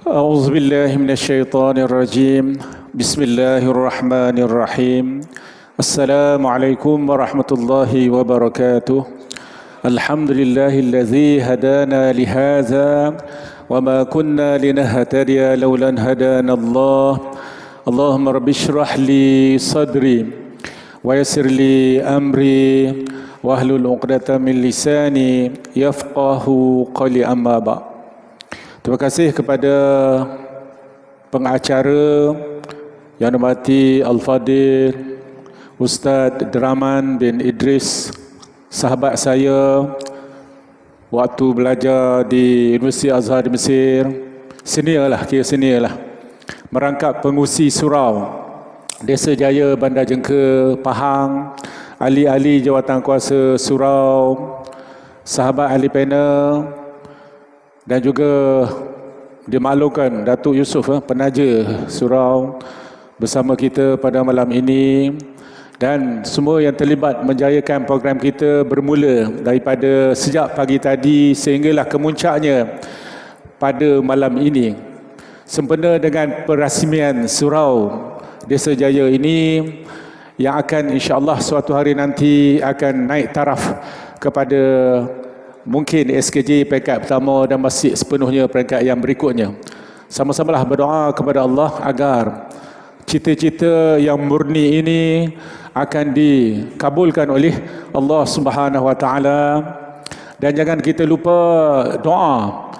أعوذ بالله من الشيطان الرجيم بسم الله الرحمن الرحيم السلام عليكم ورحمة الله وبركاته الحمد لله الذي هدانا لهذا وما كنا لنهتدي لولا أن هدانا الله اللهم رب اشرح لي صدري ويسر لي أمري واحلل عقدة من لساني يفقه قولي أما بعد. Terima kasih kepada pengacara yang hormati Al-Fadil Ustaz Draman bin Idris, sahabat saya waktu belajar di Universiti Azhar di Mesir, senior lah, merangkap pengusi surau Desa Jaya, Bandar Jengka, Pahang, ahli-ahli jawatankuasa surau, sahabat ahli panel, dan juga dimaklumkan Datuk Yusof, penaja surau bersama kita pada malam ini, dan semua yang terlibat menjayakan program kita bermula daripada sejak pagi tadi sehinggalah kemuncaknya pada malam ini, sempena dengan perasmian surau Desa Jaya ini yang akan insya-Allah suatu hari nanti akan naik taraf kepada mungkin SKJ peringkat pertama dan masih sepenuhnya peringkat yang berikutnya. Sama-samalah berdoa kepada Allah agar cita-cita yang murni ini akan dikabulkan oleh Allah Subhanahu Wa Taala, dan jangan kita lupa doa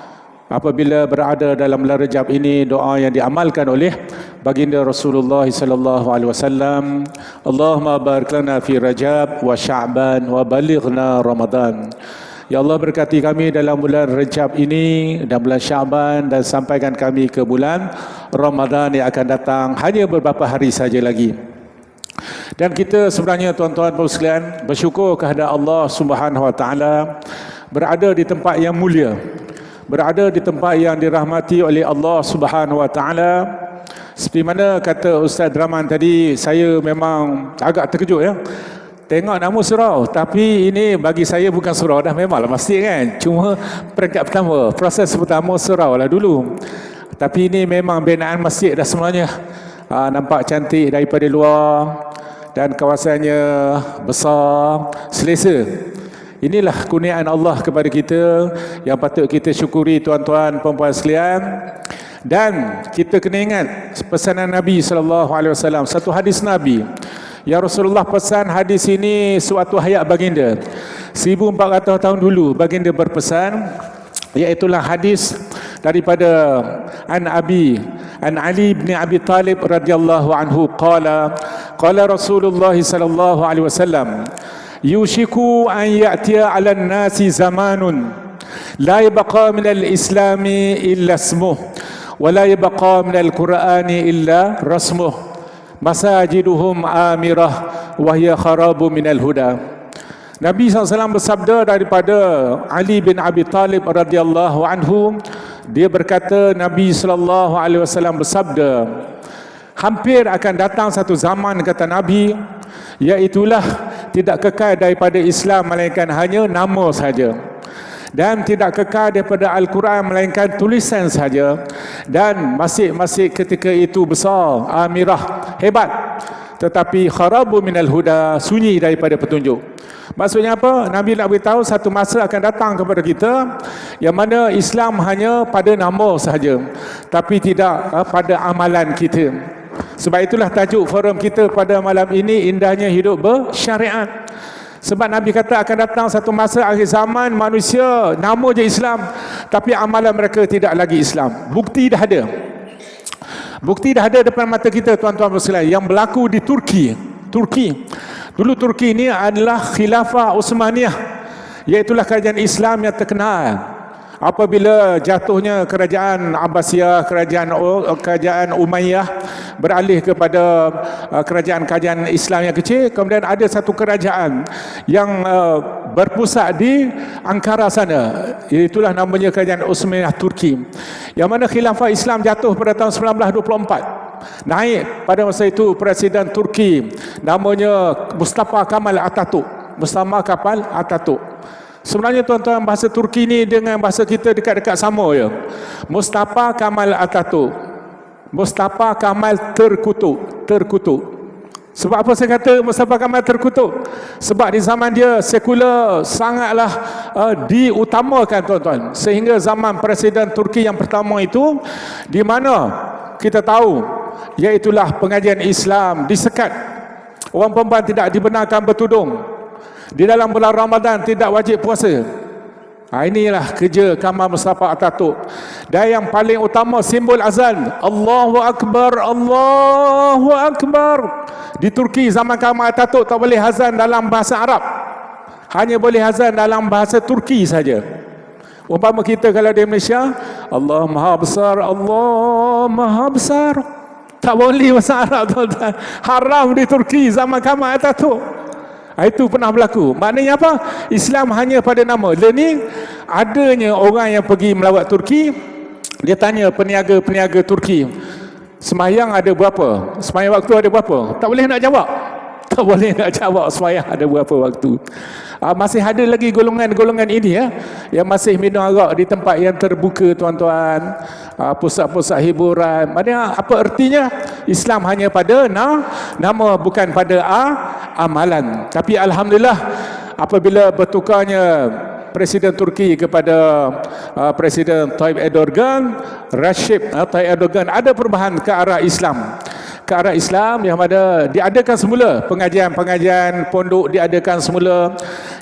apabila berada dalam bulan Rajab ini, doa yang diamalkan oleh baginda Rasulullah sallallahu alaihi wasallam, Allahumma barik lana fi Rajab wa Sya'ban wa balighna Ramadan. Ya Allah, berkati kami dalam bulan Rajab ini dan bulan Sya'ban, dan sampaikan kami ke bulan Ramadan yang akan datang hanya beberapa hari saja lagi. Dan kita sebenarnya tuan-tuan dan sekalian bersyukur kepada Allah Subhanahu Wa Taala berada di tempat yang mulia, berada di tempat yang dirahmati oleh Allah Subhanahu Wa Taala. Seperti mana kata Ustaz Draman tadi, saya memang agak terkejut ya. Tengok nama surau, tapi ini bagi saya bukan surau dah, memanglah pasti kan. Cuma peringkat pertama, proses pertama surau lah dulu. Tapi ini memang binaan masjid dah semuanya. Nampak cantik daripada luar dan kawasannya besar, selesa. Inilah kurniaan Allah kepada kita yang patut kita syukuri tuan-tuan puan-puan sekalian. Dan kita kena ingat pesanan Nabi SAW, satu hadis Nabi. Ya Rasulullah pesan hadis ini suatu hayat baginda 1400 tahun dulu baginda berpesan, iaitulah hadis daripada an Ali bin Abi Talib radhiyallahu anhu qala Rasulullah sallallahu alaihi wasallam yushiku an ya'tiya 'ala an-nasi zamanun la yabqa min al-islami illa ismuh wa la yabqa min al-qur'ani illa rasmuh masajiduhum amirah wahya kharabu minal huda. Nabi SAW bersabda daripada Ali bin Abi Talib radhiyallahu anhu, dia berkata, Nabi SAW bersabda, hampir akan datang satu zaman, kata Nabi, iaitulah tidak kekal daripada Islam melainkan hanya nama saja, dan tidak kekal daripada Al-Quran melainkan tulisan saja, dan masjid-masjid ketika itu besar, amirah, hebat, tetapi kharabu minal huda, sunyi daripada petunjuk. Maksudnya apa? Nabi nak beritahu satu masa akan datang kepada kita yang mana Islam hanya pada nama sahaja, tapi tidak pada amalan kita. Sebab itulah tajuk forum kita pada malam ini, indahnya hidup bersyariat. Sebab Nabi kata akan datang satu masa akhir zaman, manusia nama je Islam, tapi amalan mereka tidak lagi Islam. Bukti dah ada. Bukti dah ada depan mata kita tuan-tuan sekalian, yang berlaku di Turki. Dulu Turki ini adalah Khilafah Uthmaniyah, iaitulah kerajaan Islam yang terkenal. Apabila jatuhnya kerajaan Abbasiyah, kerajaan Umayyah, beralih kepada kerajaan Islam yang kecil, kemudian ada satu kerajaan yang berpusat di Ankara sana, itulah namanya kerajaan Uthmaniyah Turki, yang mana khilafah Islam jatuh pada tahun 1924. Naik pada masa itu Presiden Turki namanya Mustafa Kemal Atatürk. Sebenarnya tuan-tuan, bahasa Turki ni dengan bahasa kita dekat-dekat sama je. Mustafa Kemal Atatürk. Mustafa Kemal terkutuk. Sebab apa saya kata Mustafa Kemal terkutuk? Sebab di zaman dia sekular sangatlah diutamakan tuan-tuan. Sehingga zaman Presiden Turki yang pertama itu, di mana kita tahu iaitulah pengajian Islam disekat. Orang perempuan tidak dibenarkan bertudung. Di dalam bulan Ramadan tidak wajib puasa. Inilah kerja Kemal Mustafa Atatürk. Dan yang paling utama simbol azan, Allahu Akbar, Allahu Akbar. Di Turki zaman Kemal Atatürk tak boleh azan dalam bahasa Arab, hanya boleh azan dalam bahasa Turki saja. Umpama kita kalau di Malaysia, Allah Maha Besar, Allah Maha Besar, tak boleh bahasa Arab tuan-tuan. Haram di Turki zaman Kemal Atatürk. Itu pernah berlaku. Maknanya apa? Islam hanya pada nama. Learning, adanya orang yang pergi melawat Turki, dia tanya peniaga-peniaga Turki, sembahyang ada berapa? Sembahyang waktu ada berapa? Tak boleh nak jawab. Tak boleh nak jawab sembahyang ada berapa waktu. Masih ada lagi golongan-golongan ini yang masih minum arak di tempat yang terbuka tuan-tuan, pusat-pusat hiburan. Maknanya apa artinya? Islam hanya pada nama, bukan pada amalan. Tapi alhamdulillah, apabila bertukarnya Presiden Turki kepada Presiden Tayyip Erdogan, Recep Tayyip Erdogan, ada perubahan ke arah Islam. Ke arah Islam yang mana diadakan semula pengajian-pengajian pondok, diadakan semula,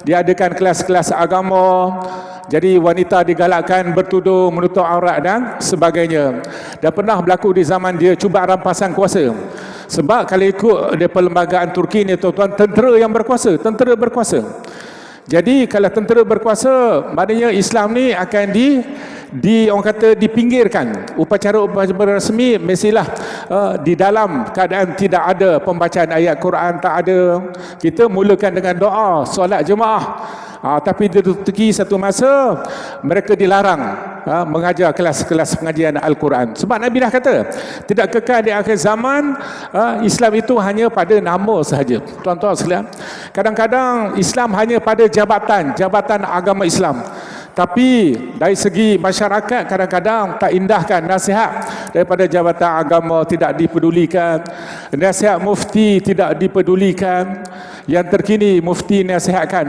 diadakan kelas-kelas agama. Jadi wanita digalakkan bertudung, menutup aurat dan sebagainya. Dan pernah berlaku di zaman dia cuba rampasan kuasa. Sebab kalau ikut di perlembagaan Turki ni tuan-tuan, tentera yang berkuasa, tentera berkuasa. Jadi kalau tentera berkuasa, maknanya Islam ni akan orang kata dipinggirkan. Upacara-upacara resmi mestilah di dalam keadaan tidak ada pembacaan ayat Quran, tak ada. Kita mulakan dengan doa, solat jemaah. Tapi di Turki satu masa mereka dilarang mengajar kelas-kelas pengajian Al-Quran. Sebab Nabi dah kata, tidak kekal di akhir zaman, Islam itu hanya pada nama sahaja. Tuan-tuan sekalian, kadang-kadang Islam hanya pada jabatan agama Islam. Tapi dari segi masyarakat kadang-kadang tak indahkan nasihat daripada jabatan agama tidak dipedulikan, nasihat mufti tidak dipedulikan. Yang terkini mufti nasihatkan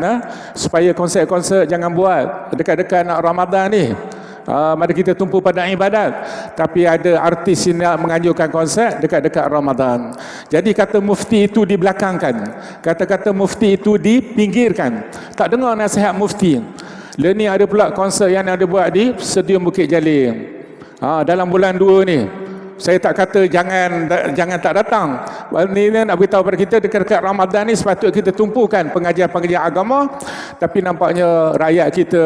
supaya konsert-konsert jangan buat dekat-dekat nak Ramadan ni. Mari kita tumpu pada ibadat. Tapi ada artis yang nak menganjurkan konsert dekat-dekat Ramadan. Jadi kata mufti itu dibelakangkan, kata-kata mufti itu dipinggirkan. Tak dengar nasihat mufti. Ni ada pula konsert yang ada buat di Stadium Bukit Jalil. Dalam bulan 2 ni. Saya tak kata jangan tak datang. Ini nak beritahu pada kita dekat-dekat Ramadan ni sepatutnya kita tumpukan pengajian-pengajian agama. Tapi nampaknya rakyat kita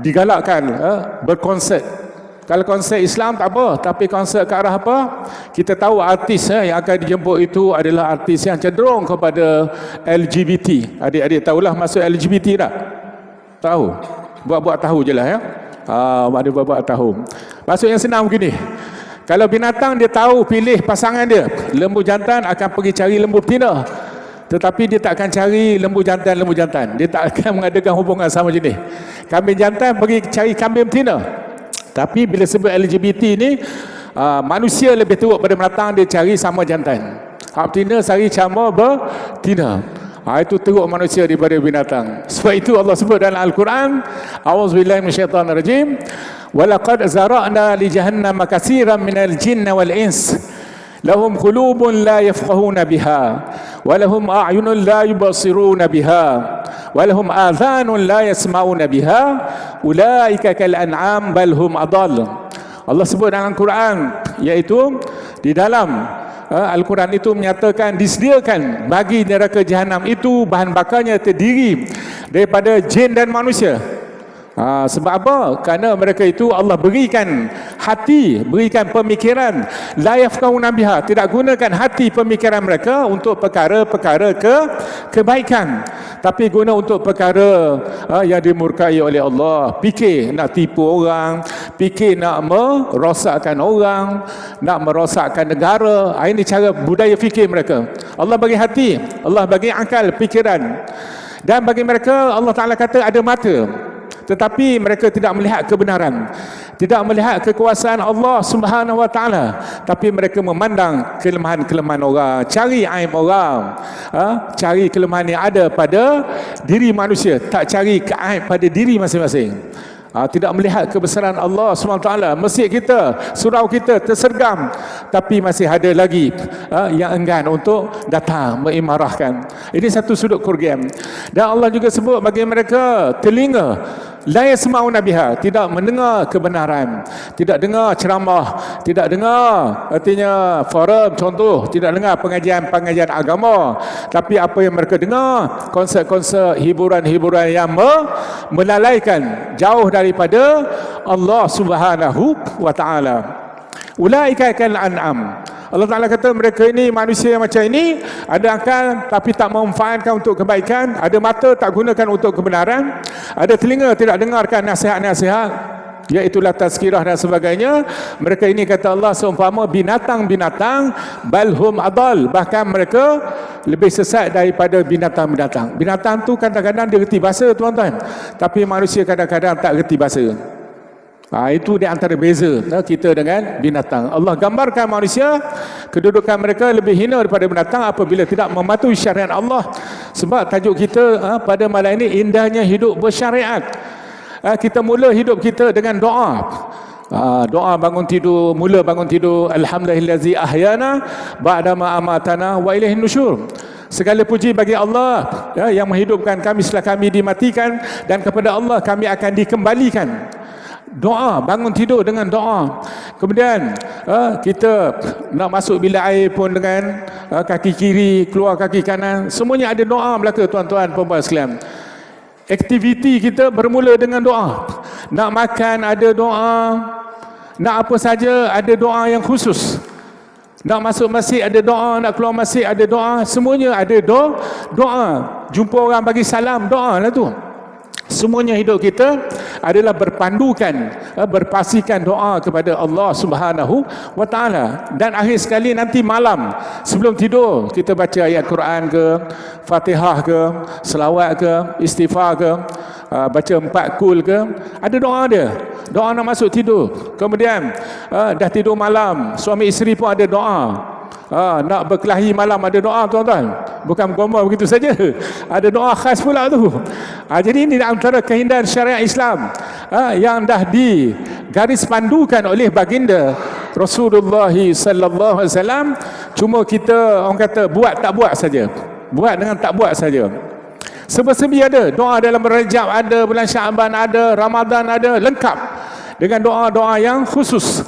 digalakkan berkonsert. Kalau konsert Islam tak apa, tapi konsert ke arah apa? Kita tahu artis yang akan dijemput itu adalah artis yang cenderung kepada LGBT. Adik-adik tahulah masuk LGBT tak? Tahu? Buat-buat tahu je lah ya. Ada buat-buat tahu. Maksud yang senang begini. Kalau binatang dia tahu pilih pasangan dia, lembu jantan akan pergi cari lembu betina. Tetapi dia tak akan cari lembu jantan. Dia tak akan mengadakan hubungan sama jenis. Kambing jantan pergi cari kambing betina. Tapi bila sebut LGBT ni, manusia lebih teruk pada binatang, dia cari sama jantan. Hak betina cari sama betina. Itu teruk manusia daripada binatang. Sebab itu Allah sebut dalam Al-Quran, A'udzubillahi minasyaitanirrajim, walaqad zara'na li jahannama katsiran minal jinni wal ins lahum qulubun la yafqahuna biha wa lahum a'yunun la yubsiruna biha wa lahum adhanun la yasma'una biha ulaika kal an'am bal hum adall. Allah sebut dalam Al-Quran, iaitu di dalam Al-Quran itu menyatakan disediakan bagi neraka jahanam itu bahan bakarnya terdiri daripada jin dan manusia. Sebab apa? Kerana mereka itu Allah berikan hati, berikan pemikiran, la yafqahuna biha, tidak gunakan hati pemikiran mereka untuk perkara-perkara kebaikan, tapi guna untuk perkara yang dimurkai oleh Allah. Fikir nak tipu orang, fikir nak merosakkan orang, nak merosakkan negara. Ini cara budaya fikir mereka. Allah bagi hati, Allah bagi akal, fikiran. Dan bagi mereka Allah Ta'ala kata ada mata, tetapi mereka tidak melihat kebenaran, tidak melihat kekuasaan Allah Subhanahu Wa Ta'ala, tapi mereka memandang kelemahan-kelemahan orang, cari aib orang, cari kelemahan yang ada pada diri manusia, tak cari aib pada diri masing-masing. Tidak melihat kebesaran Allah SWT. Masjid kita, surau kita tersergam, tapi masih ada lagi yang enggan untuk datang mengimarahkan. Ini satu sudut kerugian. Dan Allah juga sebut bagi mereka telinga, la yasma'una biha, tidak mendengar kebenaran, tidak dengar ceramah, tidak dengar artinya forum contoh, tidak dengar pengajian-pengajian agama, tapi apa yang mereka dengar, konsert-konsert, hiburan-hiburan yang melalaikan, jauh daripada Allah Subhanahu Wa Ta'ala. Ulaika kal an'am. Allah Ta'ala kata mereka ini manusia yang macam ini, ada akal tapi tak memanfaatkan untuk kebaikan, ada mata tak gunakan untuk kebenaran, ada telinga tidak dengarkan nasihat-nasihat, iaitulah tazkirah dan sebagainya. Mereka ini kata Allah seumpama binatang-binatang, balhum adal, bahkan mereka lebih sesat daripada binatang-binatang. Binatang tu kadang-kadang dia reti bahasa tuan-tuan, tapi manusia kadang-kadang tak reti bahasa. Itu di antara beza kita dengan binatang. Allah gambarkan manusia, kedudukan mereka lebih hina daripada binatang apabila tidak mematuhi syariat Allah. Sebab tajuk kita pada malam ini, indahnya hidup bersyariat. Kita mula hidup kita dengan doa. Doa bangun tidur, mula bangun tidur, alhamdulillazi ahyana ba'dama amatana wa ilaihin nusyur. Segala puji bagi Allah yang menghidupkan kami setelah kami dimatikan, dan kepada Allah kami akan dikembalikan. Doa, bangun tidur dengan doa. Kemudian kita nak masuk bilik air pun dengan kaki kiri, keluar kaki kanan, semuanya ada doa belaka tuan-tuan puan-puan sekalian. Aktiviti kita bermula dengan doa. Nak makan ada doa, nak apa saja ada doa yang khusus. Nak masuk masjid ada doa, nak keluar masjid ada doa, semuanya ada doa. Jumpa orang bagi salam, doa lah tu. Semuanya hidup kita adalah berpandukan, berpasikan doa kepada Allah Subhanahu Wa Ta'ala. Dan akhir sekali nanti malam sebelum tidur kita baca ayat Quran ke, Fatihah ke, selawat ke, istighfar ke, baca 4 kul ke, ada doa dia. Doa nak masuk tidur. Kemudian dah tidur malam, suami isteri pun ada doa. Nak berkelahi malam ada doa tuan-tuan. Bukan gomol begitu saja, ada doa khas pula tu. Jadi ini antara keindahan syariat Islam yang dah digaris pandukan oleh baginda Rasulullah sallallahu alaihi wasallam. Cuma kita orang kata buat tak buat saja. Buat dengan tak buat saja. Serba-serbi ada. Doa dalam Rajab ada, bulan Syaban ada, Ramadan ada, lengkap dengan doa-doa yang khusus.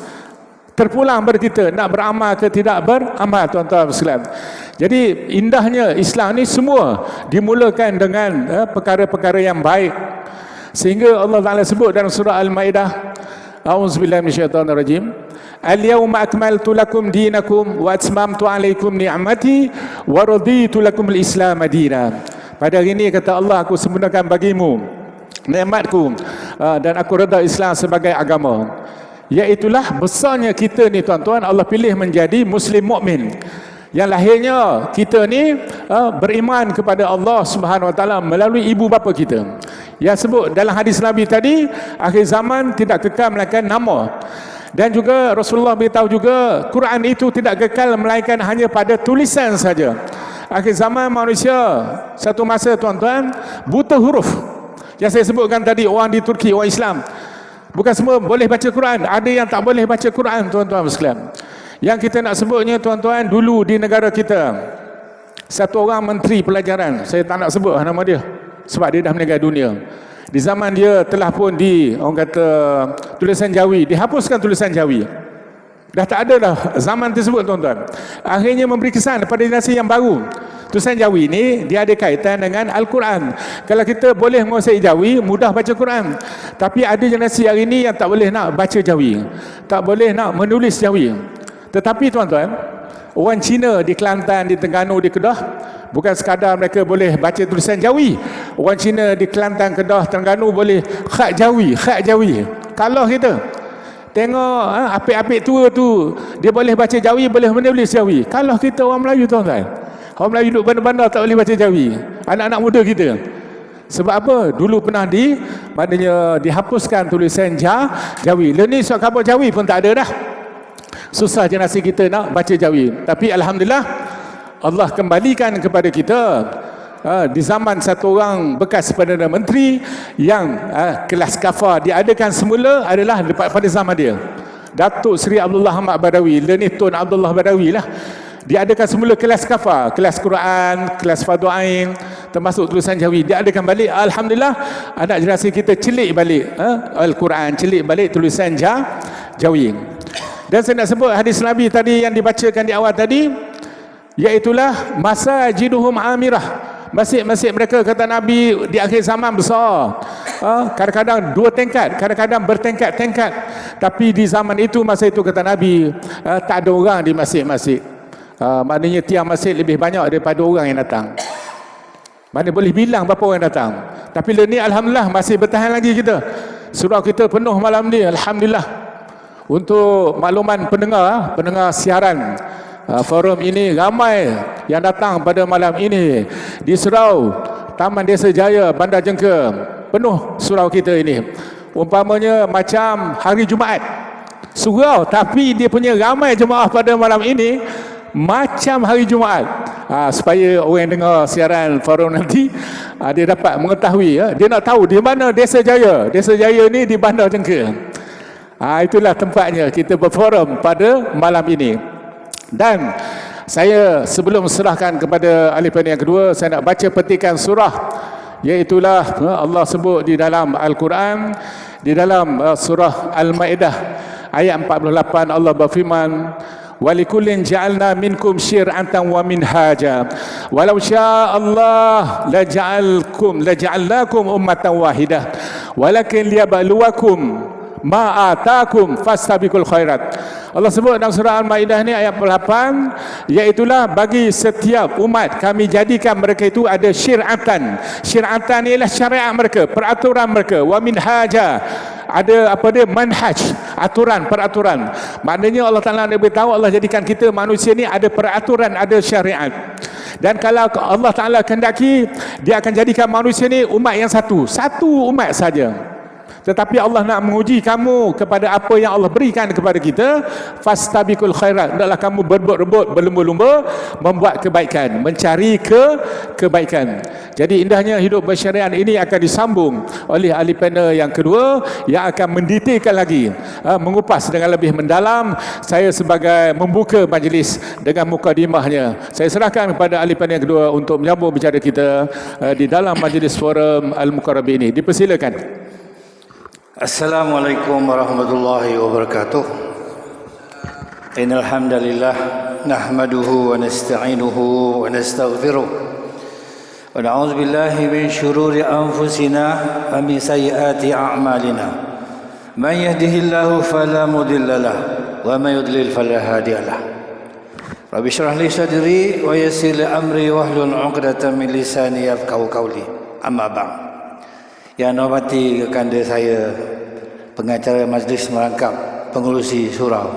Terpulang pada kita nak beramal ke tidak beramal tuan-tuan sekalian. Jadi indahnya Islam ni semua dimulakan dengan perkara-perkara yang baik. Sehingga Allah Ta'ala sebut dalam surah Al-Maidah, a'udzubillahi minasyaitonirrajim, al-yawma akmaltu lakum dinakum wa atmamtu alaikum ni'mati wa raditu lakum al-islam madina. Pada hari ini kata Allah, aku sempurnakan bagimu nikmatku dan aku redha Islam sebagai agama. Iaitulah besarnya kita ni tuan-tuan, Allah pilih menjadi muslim mukmin. Yang lahirnya kita ni beriman kepada Allah Subhanahu Wa Ta'ala melalui ibu bapa kita. Yang sebut dalam hadis Nabi tadi, akhir zaman tidak kekal melainkan nama. Dan juga Rasulullah beritahu juga, Quran itu tidak kekal melainkan hanya pada tulisan saja. Akhir zaman manusia satu masa tuan-tuan buta huruf. Yang saya sebutkan tadi, orang di Turki, orang Islam, bukan semua boleh baca Quran, ada yang tak boleh baca Quran tuan-tuan sekalian. Yang kita nak sebutnya tuan-tuan, dulu di negara kita satu orang menteri pelajaran, saya tak nak sebut nama dia sebab dia dah meninggal dunia. Di zaman dia telah pun orang kata tulisan Jawi, dihapuskan tulisan Jawi. Dah tak ada dah zaman tersebut tuan-tuan. Akhirnya memberi kesan pada dinasti yang baru. Tulisan Jawi ni dia ada kaitan dengan Al-Quran. Kalau kita boleh menguasai Jawi, mudah baca Quran. Tapi ada generasi hari ini yang tak boleh nak baca Jawi, tak boleh nak menulis Jawi. Tetapi tuan-tuan, orang Cina di Kelantan, di Terengganu, di Kedah, bukan sekadar mereka boleh baca tulisan Jawi. Orang Cina di Kelantan, Kedah, Terengganu boleh khat Jawi, khat Jawi. Kalau kita tengok apik-apik tua tu, dia boleh baca Jawi, boleh menulis Jawi. Kalau kita orang Melayu tuan-tuan, orang Melayu duduk bandar-bandar tak boleh baca Jawi. Anak-anak muda kita Sebab apa? Dulu pernah maknanya dihapuskan tulisan Jawi. Lah ni surat khabar Jawi pun tak ada dah. Susah generasi kita nak baca Jawi. Tapi alhamdulillah Allah kembalikan kepada kita di zaman satu orang bekas Perdana Menteri yang kelas kafar diadakan semula adalah pada zaman dia. Datuk Seri Abdullah Ahmad Badawi, Lenih Tun Abdullah Badawi lah. Diadakan semula kelas kafar, kelas Quran, kelas Fardu Ain, termasuk tulisan Jawi. Diadakan balik. Alhamdulillah anak generasi kita celik balik Al-Quran, celik balik tulisan Jawi. Dan saya nak sebut hadis Nabi tadi yang dibacakan di awal tadi, iaitulah masajiduhum amirah. Masjid-masjid mereka, kata Nabi, di akhir zaman besar. Kadang-kadang 2 tingkat, kadang-kadang bertingkat-tingkat. Tapi di zaman itu, masa itu kata Nabi, tak ada orang di masjid-masjid. Maknanya tiang masjid lebih banyak daripada orang yang datang. Mana boleh bilang berapa orang datang. Tapi ni alhamdulillah masih bertahan lagi kita. Surau kita penuh malam ni, alhamdulillah. Untuk makluman pendengar siaran forum ini, ramai yang datang pada malam ini di surau Taman Desa Jaya, Bandar Jengke. Penuh surau kita ini. Umpamanya macam hari Jumaat. Surau tapi dia punya ramai jemaah pada malam ini macam hari Jumaat. Supaya orang yang dengar siaran forum nanti dia dapat mengetahui, dia nak tahu di mana Desa Jaya. Desa Jaya ni di Bandar Jengke. Itulah tempatnya kita berforum pada malam ini. Dan saya sebelum serahkan kepada ahli panel yang kedua, saya nak baca petikan surah, iaitulah Allah sebut di dalam Al-Quran, di dalam surah Al-Maidah ayat 48, Allah berfirman, walikullin ja'alna minkum syir'atan wa minhaja walau syaa Allah laja'alnakum ummatan wahidah walakin liyabluwakum ma atakum fastabiqul khairat. Allah sebut dalam surah Al-Maidah ni ayat 8, iaitulah bagi setiap umat kami jadikan mereka itu ada syir'atan. Syir'atan ialah syariat mereka, peraturan mereka. Wa minhaja, ada apa dia, manhaj, aturan, peraturan. Maknanya Allah Ta'ala nak beritahu, Allah jadikan kita manusia ni ada peraturan, ada syariat. Dan kalau Allah Ta'ala kehendaki, dia akan jadikan manusia ni umat yang satu umat saja. Tetapi Allah nak menguji kamu kepada apa yang Allah berikan kepada kita. Fastabiqul khairat, hendaklah kamu berebut-rebut, berlumba-lumba membuat kebaikan, mencari kebaikan. Jadi indahnya hidup bersyariat ini akan disambung oleh ahli panel yang kedua yang akan mendetailkan lagi, mengupas dengan lebih mendalam. Saya sebagai membuka majlis dengan mukadimahnya, saya serahkan kepada ahli panel yang kedua untuk menyambung bicara kita di dalam majlis forum Al-Mukarrabin ini. Dipersilakan. Assalamualaikum warahmatullahi wabarakatuh. Innal hamdalillah nahmaduhu wa nasta'inuhu wa nastaghfiruh wa na'udzu billahi min shururi anfusina wa min sayyiati a'malina. Man yahdihillahu fala mudilla lahu wa man yudlil fala hadiya lahu. Rabbi shrah li sadri wa yassir li amri wahlul 'uqdatam min lisani yafqahu qawli. Amma ba'd. Yang hormati rekan saya, pengacara majlis merangkap, pengurusi surau,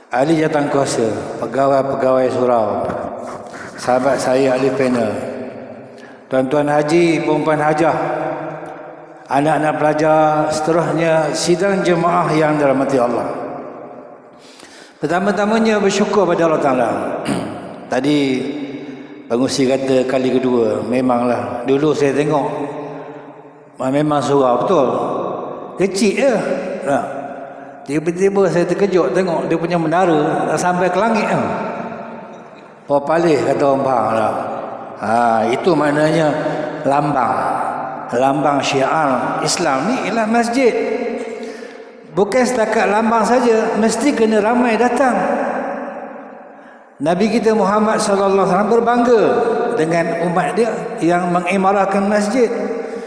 ahli jawatankuasa, pegawai-pegawai surau, sahabat saya ahli panel, tuan-tuan haji, perempuan hajah, anak-anak pelajar, seterusnya sidang jemaah yang dirahmati Allah. Pertama-tamanya bersyukur pada Allah Ta'ala. Tadi pengurusi kata kali kedua, memanglah dulu saya tengok memang surau betul, kecil je. Tiba-tiba saya terkejut tengok dia punya menara dah sampai ke langit. Palih kata orang Pahang lah. Itu maknanya lambang syiar Islam ni ialah masjid. Bukan setakat lambang saja, mesti kena ramai datang. Nabi kita Muhammad sallallahu alaihi wasallam berbangga dengan umat dia yang mengimarahkan masjid.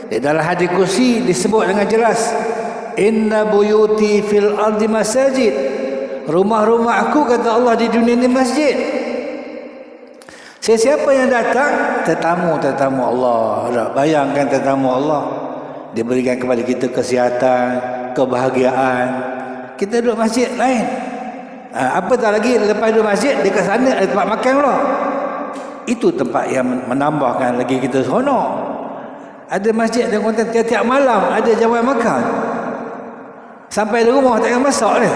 Di dalam hadis kursi disebut dengan jelas, inna buyuti fil ardi masajid. Rumah-rumah aku, kata Allah, di dunia ini masjid. Siapa yang datang? Tetamu Allah. Bayangkan tetamu Allah diberikan kepada kita kesihatan, kebahagiaan. Kita duduk masjid lain. Apa tak lagi lepas duduk masjid, dekat sana ada tempat makan pula. Itu tempat yang menambahkan lagi kita seronok. Ada masjid ada konten tiap-tiap malam ada jamaah makan. Sampai di rumah tak payah masak dia.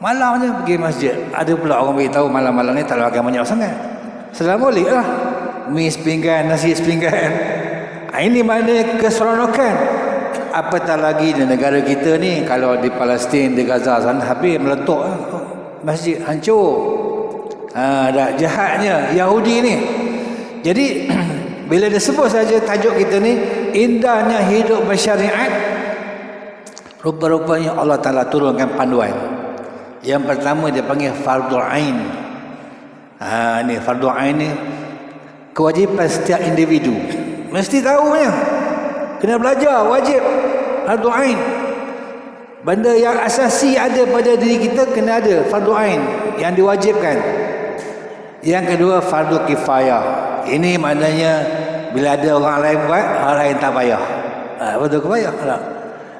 Malam je pergi masjid. Ada pula orang beritahu malam-malam ni tak ada makan banyak sangat. Selamat balik lah. Mi sepinggan, nasi sepinggan. Ini maknanya keseronokan. Apatah lagi di negara kita ni, kalau di Palestin, di Gaza sana habis meletup masjid hancur. Dah jahatnya Yahudi ni. Jadi bila disebut saja tajuk kita ni, indahnya hidup bersyariat, rupa-rupanya Allah Ta'ala turunkan panduan. Yang pertama dia panggil fardhu ain. Ni fardhu ain ni kewajipan setiap individu. Mesti tahu punya. Kena belajar, wajib. Fardhu ain. Benda yang asasi ada pada diri kita kena ada fardhu ain yang diwajibkan. Yang kedua fardu kifayah. Ini maknanya bila ada orang lain buat, orang lain tak payah. Fardu kifayah.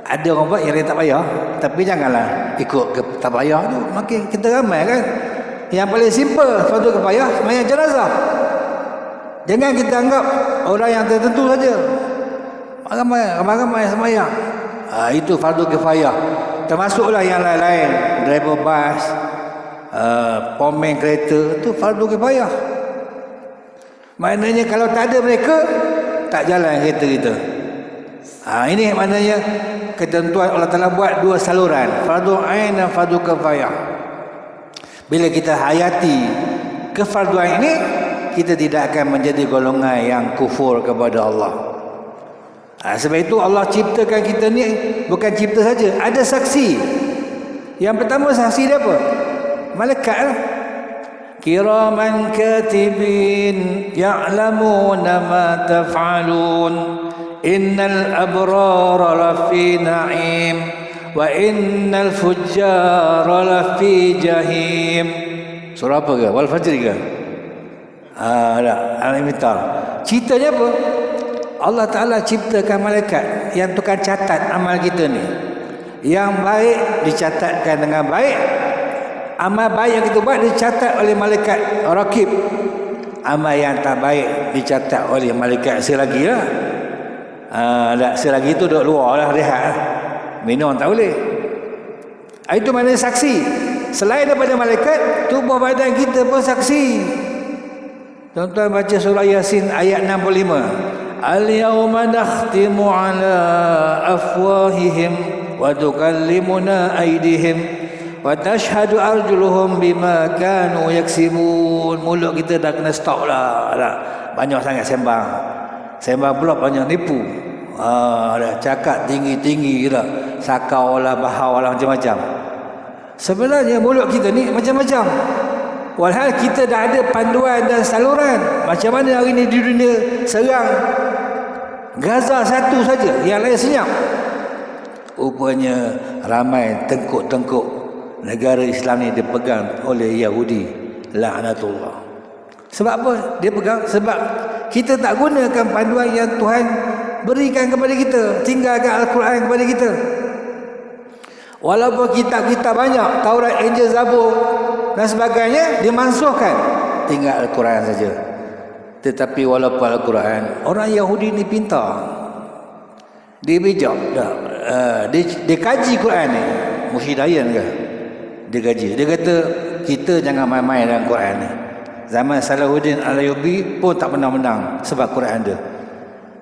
Ada orang buat yang lain tak payah, tapi janganlah ikut ke tak payah tu. Makin kita ramai kan. Yang paling simple fardu kifayah sembahyang jenazah. Jangan kita anggap orang yang tertentu saja. Ramai-ramai sembahyang. Itu fardu kifayah. Termasuklah yang lain-lain, driver bas, pomen kereta, itu fardu kifayah. Maknanya kalau tak ada mereka, tak jalan kereta kita. Ini maknanya ketentuan Allah Ta'ala buat dua saluran, fardu ain dan fardu kifayah. Bila kita hayati kefarduan ini, kita tidak akan menjadi golongan yang kufur kepada Allah. Sebab itu Allah ciptakan kita ni bukan cipta saja, ada saksi. Yang pertama saksi dia apa? Malaikat lah. Kiraman katibin ya'lamuna ma taf'alun innal abrara lafi na'im wa innal fujjara lafi jahim. Surah apa ke? Wal Fajr ke? Al-Imtar. Ceritanya apa? Allah Ta'ala ciptakan malaikat yang tukar catat amal kita ni. Yang baik dicatatkan dengan baik, amal baik yang kita buat dicatat oleh malaikat rakib. Amal yang tak baik dicatat oleh malaikat selagi lah. Selagi tu duduk luar lah, rehat lah. Minum tak boleh. Itu maknanya saksi. Selain daripada malaikat, tubuh badan kita pun saksi. Tuan-tuan baca surah Yasin ayat 65. Al-yawma nakhtimu ala afwahihim wa tukallimuna aydihim wa tashhadu arjuluhum bima kanu yaksibun. Mulut kita dah kena stop lah. Banyak sangat sembang. Sembang pula banyak nipu. Dah cakap tinggi-tinggi dah. Sakau lah, bahau lah, macam-macam. Sebenarnya mulut kita ni macam-macam. Walhal kita dah ada panduan dan saluran. Macam mana hari ni di dunia serang Gaza satu saja, yang lain senyap. Rupanya ramai tengkuk-tengkuk negara Islam ni dipegang oleh Yahudi, laknatullah. Sebab apa dia pegang? Sebab kita tak gunakan panduan yang Tuhan berikan kepada kita, tinggalkan Al-Quran kepada kita. Walaupun kitab-kitab banyak, Taurat, Injil, Zabur dan sebagainya dimansuhkan, tinggal Al-Quran saja. Tetapi walaupun Al-Quran, orang Yahudi ni pintar, dia bijak dah. Dia kaji Quran ni. Musyidayan ke? Dia kaji. Dia kata kita jangan main-main dengan Quran ni. Zaman Salahuddin Al-Ayyubi pun tak pernah menang sebab Quran dia.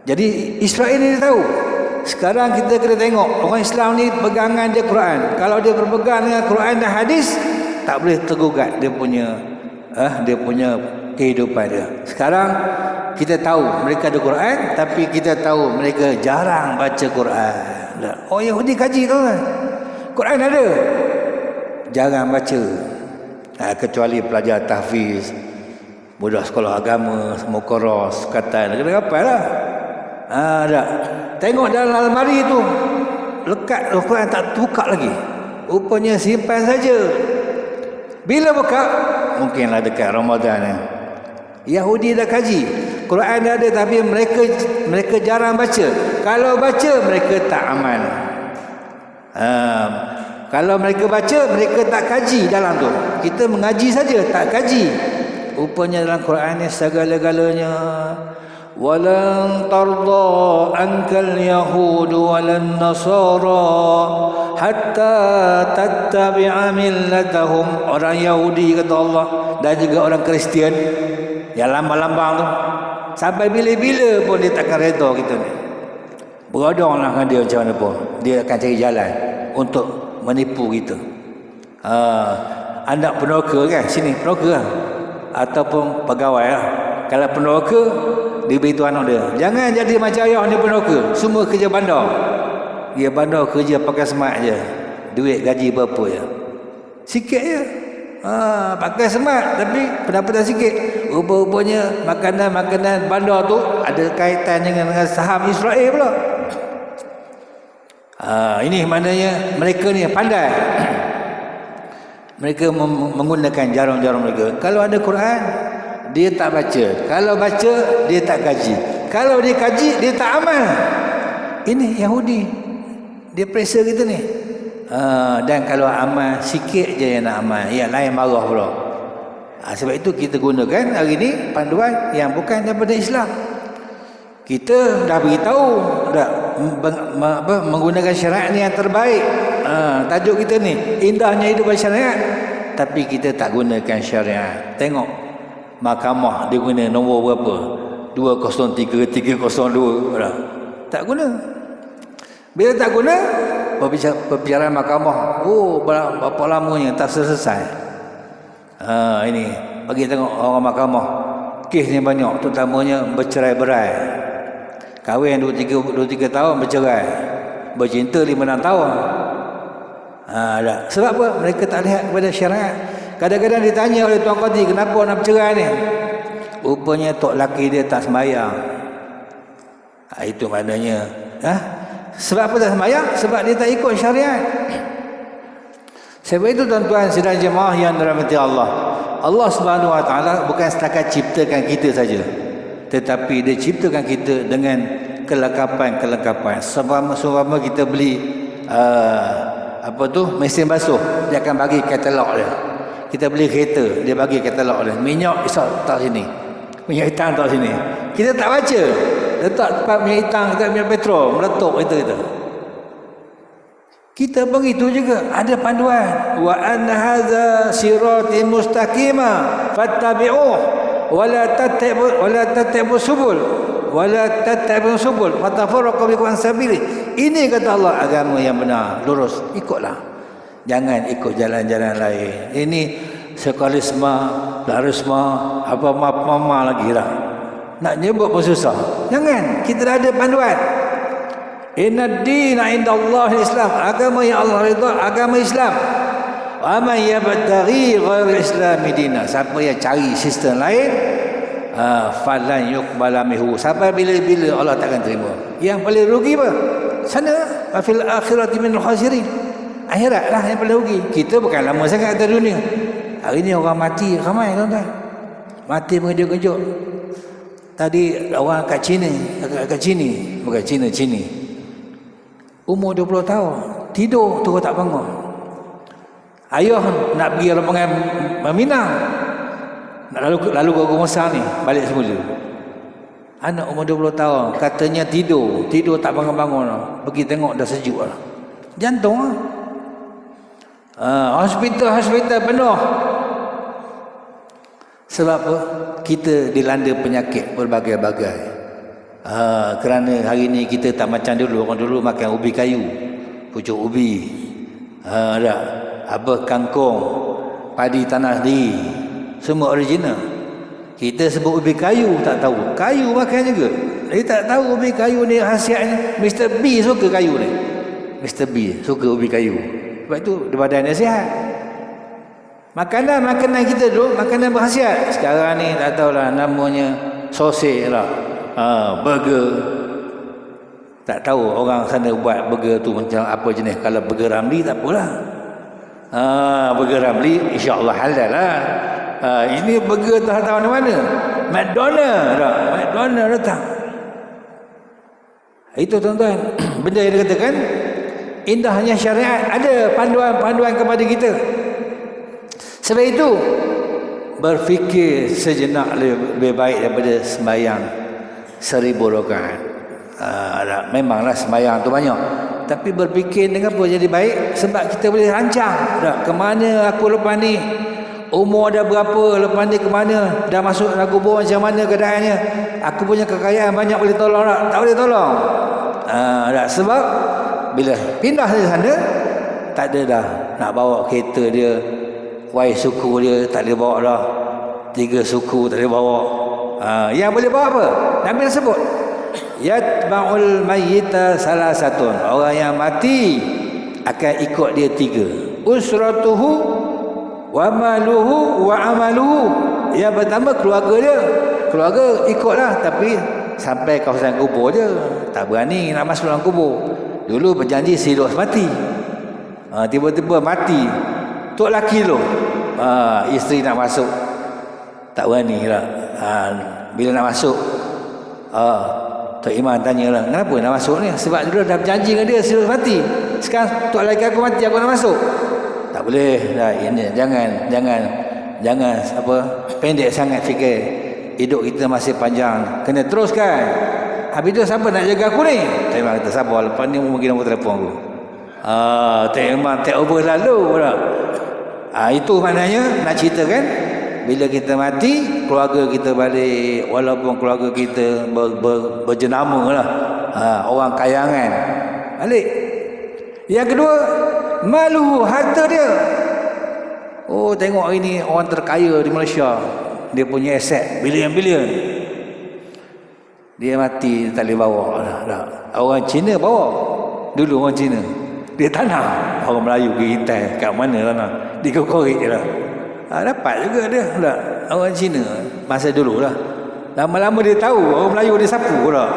Jadi Israel ni dia tahu. Sekarang kita kena tengok orang Islam ni pegangan dia Quran. Kalau dia berpegang dengan Quran dan hadis, tak boleh tergugat dia punya kehidupan dia. Sekarang kita tahu mereka ada Quran, tapi kita tahu mereka jarang baca Quran. Oh, Yahudi kaji tu kan. Quran ada, jarang baca. Kecuali pelajar tahfiz, budak sekolah agama, semua koros, kata kena hafal lah. Dah. Tengok dalam almari tu, lekat Al-Quran tak buka lagi. Rupanya simpan saja. Bila buka, mungkinlah dekat Ramadan ni. Yahudi dah kaji. Quran dah ada, tapi mereka jarang baca. Kalau baca, mereka tak aman. Kalau mereka baca, mereka tak kaji dalam tu. Kita mengaji saja, tak kaji. Rupanya dalam Quran ni segala-galanya. walan tarda ankal yahud walan nasara hatta tattabi'a millatahum. Orang Yahudi kata Allah, dan juga orang Kristian yang lambang-lambang tu, sampai bila-bila pun dia takkan redha kita ni. Beradanglah dengan dia macam mana pun, dia akan cari jalan untuk menipu kita. Anak peneroka kan, sini peneroka lah, ataupun pegawai lah. Kalau peneroka, dia beritahu anak dia, jangan jadi macam ayah ni peneroka, semua kerja bandar. Dia bandar kerja pakai smart je, duit gaji berapa je, sikit je. Pakai smart tapi pendapatan sikit. Rupa-rupanya makanan-makanan bandar tu ada kaitan dengan saham Israel pula. Ini maknanya mereka ni pandai. Mereka menggunakan jarum-jarum mereka. Kalau ada Quran, dia tak baca. Kalau baca, dia tak kaji. Kalau dia kaji, dia tak amal. Ini Yahudi, dia periksa kita ni. Dan kalau amal, sikit je yang nak amal, yang lain marah pula. Sebab itu kita gunakan hari ni panduan yang bukan daripada Islam. Kita dah beritahu dah menggunakan syariat ni yang terbaik. Tajuk kita ni indahnya hidup bersyariat, tapi kita tak gunakan syariat. Tengok mahkamah dia guna nombor berapa, 203, 302 dah. Tak guna. Bila tak guna, perbicaraan mahkamah, berapa lamanya tak selesai. Ini bagi tengok orang mahkamah, kes ni banyak, terutamanya bercerai-berai. Kahwin 2-3 tahun bercerai, bercinta 5-6 tahun. Sebab apa? Mereka tak lihat kepada syariat. Kadang-kadang ditanya oleh tuan qadi, kenapa nak bercerai ni? Rupanya tok laki dia tak sembahyang. Itu maknanya. Sebab apa tak sembahyang? Sebab dia tak ikut syariat. Sebab itu tuan-tuan sidang jemaah yang dirahmati Allah, Allah Subhanahu Wa Taala bukan setakat ciptakan kita saja, tetapi dia ciptakan kita dengan kelengkapan-kelengkapan. Seumpama kita beli mesin basuh, dia akan bagi katalog dia. Kita beli kereta, dia bagi katalog dia. Minyak tak sini, minyak hitam tak sini. Kita tak baca, letak tempat minyak hitam, kita minyak petrol, meletup kita. Kita begitu juga, ada panduan. Wa anna hadza sirati mustaqima fattabi'uh wa la tattabi'us subul fatafarraqu bikum an sabili. Ini kata Allah, agama yang benar, lurus, ikutlah. Jangan ikut jalan-jalan lain. Ini sekalisme, larisme, apa mama lagi lah. Nak nyebut pun susah. Jangan, kita dah ada panduan. Inna ad-dina indallahi Islam. Agama yang Allah redha, agama Islam. Wa man yabtaghi ghairal islami dina. Siapa yang cari sistem lain, falan yuqbala minhu. Sampai bila-bila Allah takkan terima. Yang paling rugi apa? Sana fil akhirati minal khasirin. Akhirat lah yang paling rugi. Kita bukan lama sangat atas dunia. Hari ni orang mati ramai tuan-tuan. Mati mengejut-kejut. Tadi orang kat China, bukan China, umur 20 tahun, tidur terus tak bangun. Ayah nak pergi rombongan Minang, lalu ke Gomosang ni, balik semula. Anak umur 20 tahun, katanya tidur tak bangun-bangun. Pergi tengok dah sejuk lah. Jantung lah. Hospital penuh. Sebab apa? Kita dilanda penyakit berbagai-bagai. Kerana hari ni kita tak macam dulu. Orang dulu makan ubi kayu, pucuk ubi, kangkung, padi tanah sendiri, semua original. Kita sebut ubi kayu, tak tahu kayu makan juga. Dia tak tahu ubi kayu ni khasiatnya. Mr. B suka kayu ni. Mr. B suka ubi kayu. Sebab tu badannya sihat. Makanan kita dulu makanan berkhasiat. Sekarang ni tak tahulah namanya sosis lah, burger. Tak tahu orang sana buat burger tu macam apa jenis. Kalau burger Ramli tak apalah. Burger Ramli insya-Allah halal lah. Ini burger tak tahu mana. McDonald datang. Itu tuan-tuan, benda yang dikatakan indahnya syariat, ada panduan-panduan kepada kita. Sebab itu berfikir sejenak lebih baik daripada sembahyang. 1000 rakaat. Memanglah sembahyang tu banyak, tapi berfikir dengan apa jadi baik, sebab kita boleh rancang ke mana aku lepas ni, umur dah berapa, lepas ni ke mana, dah masuk dalam kubur macam mana keadaannya, aku punya kekayaan banyak boleh tolong tak boleh tolong. Sebab bila pindah dari sana, tak ada dah nak bawa kereta dia, suku dia tak boleh bawa dah, 3 suku tak boleh bawa. Yang boleh bawa apa? Nabi dah sebut, yatba'ul mayyita salasatun, orang yang mati akan ikut dia 3, usratuhu wa maluhu wa amaluhu. Yang pertama keluarga dia, keluarga ikutlah, tapi sampai kawasan kubur je, tak berani nak masuk dalam kubur. Dulu berjanji hidup mati, tiba-tiba mati. Tok laki tu, isteri nak masuk, tak berani lah. Bila nak masuk, Tok Iman tanya lah, kenapa nak masuk ni? Sebab dulu dah berjanji dengan dia hidup mati. Sekarang tok laki aku mati, aku nak masuk. Tak boleh dah, ini jangan apa, pendek sangat fikir. Hidup kita masih panjang, kena teruskan. Habis tu siapa nak jaga aku ni? Tak Iman kata, sabar, lepas ni mungkin nombor telefon aku. Tak Iman take over lalu pula. Itu maknanya nak ceritakan, bila kita mati, keluarga kita balik, walaupun keluarga kita berjenama lah, orang kayangan, balik. Yang kedua, malu, harta dia. Tengok hari ni orang terkaya di Malaysia, dia punya aset bilion-bilion, dia mati tak boleh bawa dah. Orang Cina bawa, dulu orang Cina dia tanam, orang Melayu pergi hitai kat mana tanam, dikorek lah. Dapat juga dia dah. Orang Cina masa dulu lah, lama-lama dia tahu orang Melayu dia sapu lah,